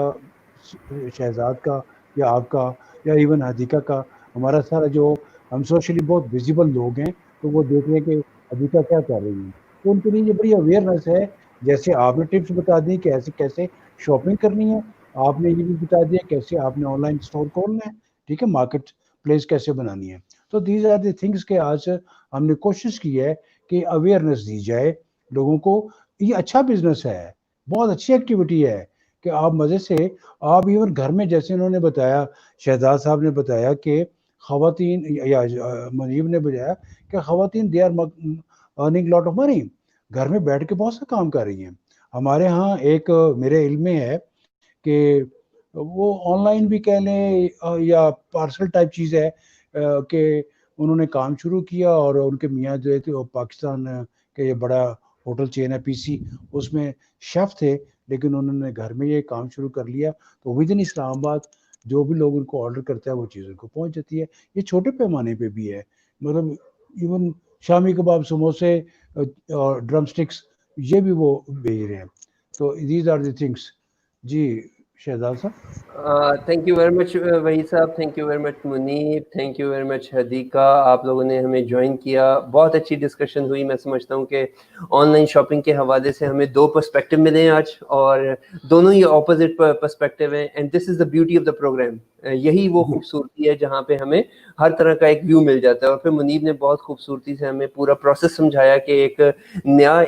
शहजाद का या आपका या इवन हदीका का, हमारा सारा जो हम सोशली बहुत विजिबल लोग हैं, तो वो देख रहे हैं कि हदीका क्या कर रही है। तो उनके लिए ये बड़ी अवेयरनेस है, जैसे आपने टिप्स बता दी कि ऐसे कैसे शॉपिंग करनी है, आपने ये भी बता दिया कैसे आपने ऑनलाइन स्टोर खोलना है, ठीक है, मार्केट प्लेस कैसे बनानी है। तो दीज आर द थिंग्स के आज हमने कोशिश की है कि अवेयरनेस दी जाए लोगों को। ये अच्छा बिजनेस है, बहुत अच्छी एक्टिविटी है कि आप मज़े से आप इवन घर में, जैसे इन्होंने बताया, शहजाद साहब ने बताया कि ख़वातीन या मुनीब ने बताया कि ख़वातीन they are earning lot of money, घर में बैठ के बहुत सा काम कर रही हैं। हमारे यहाँ एक मेरे इल्म में है कि वो ऑनलाइन भी कह लें या पार्सल टाइप चीज़ है कि उन्होंने काम शुरू किया और उनके मियाँ जो थे वो पाकिस्तान के ये बड़ा होटल चेन है पीसी, उसमें शेफ़ थे, लेकिन उन्होंने घर में ये काम शुरू कर लिया। तो विद इन इस्लामाबाद जो भी लोग उनको ऑर्डर करते हैं वो चीज़ उनको पहुँच जाती है। ये छोटे पैमाने पे भी है, मतलब इवन शामी कबाब, समोसे और ड्रम स्टिक्स ये भी वो भेज रहे हैं। तो दीज आर द थिंग्स। जी शहजाद साहब। थैंक यू वेरी मच वही साहब, thank you very much Muneeb, thank you very much Hadika, आप लोगों ने हमें ज्वाइन किया। बहुत अच्छी डिस्कशन हुई। मैं समझता हूँ कि ऑनलाइन शॉपिंग के हवाले से हमें 2 पर्सपेक्टिव मिले हैं आज, और दोनों ही ऑपोजिट पर्सपेक्टिव हैं, and this is the beauty of the programme. यही वो खूबसूरती है जहाँ पे हमें हर तरह का एक व्यू मिल जाता है। और फिर मुनीब ने बहुत खूबसूरती से हमें पूरा प्रोसेस समझाया कि एक नया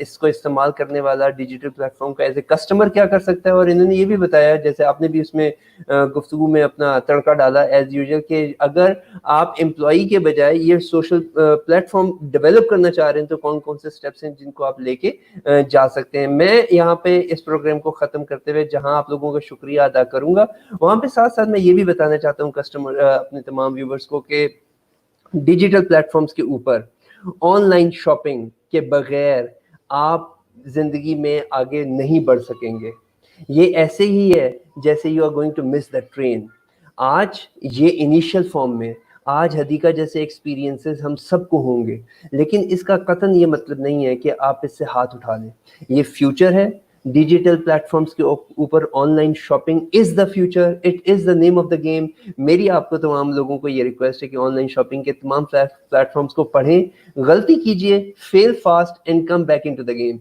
इसको इस्तेमाल करने वाला डिजिटल प्लेटफॉर्म का एज ए कस्टमर क्या कर सकता है। और इन्होंने ये भी बताया, जैसे आपने भी उसमें गुफ्तगू में अपना तड़का डाला एज यूजुअल, कि अगर आप एम्प्लॉई के बजाय ये सोशल प्लेटफॉर्म डेवलप करना चाह रहे हैं तो कौन कौन से स्टेप्स हैं जिनको आप लेके जा सकते हैं। मैं यहाँ पे इस प्रोग्राम को ख़त्म करते हुए जहाँ आप लोगों का शुक्रिया अदा करूँगा, वहाँ पे साथ साथ मैं ये भी बताना चाहता हूँ कस्टमर अपने तमाम व्यूवर्स को कि डिजिटल प्लेटफॉर्म्स के ऊपर ऑनलाइन शॉपिंग के बगैर आप ज़िंदगी में आगे नहीं बढ़ सकेंगे। ये ऐसे ही है जैसे you are going to miss the train. आज ये इनिशियल फॉर्म में, आज हदीका जैसे एक्सपीरियंसेस हम सबको होंगे, लेकिन इसका कतन ये मतलब नहीं है कि आप इससे हाथ उठा लें। ये फ्यूचर है। डिजिटल प्लेटफॉर्म्स के ऊपर online shopping is the future, it is the name of the game. मेरी आपको तमाम लोगों को ये रिक्वेस्ट है कि ऑनलाइन शॉपिंग के तमाम प्लेटफॉर्म्स को पढ़ें, गलती कीजिए, fail fast and come back into the game.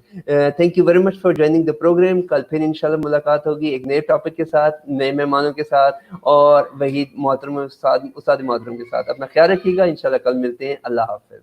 Thank you very much for joining the programme. कल फिर इंशाल्लाह मुलाकात होगी एक नए टॉपिक के साथ, नए मेहमानों के साथ, और वही मोहतरम उस्ताद मोहतरम के साथ। अपना ख्याल रखिएगा, इंशाल्लाह कल मिलते हैं। अल्लाह हाफ़िज़।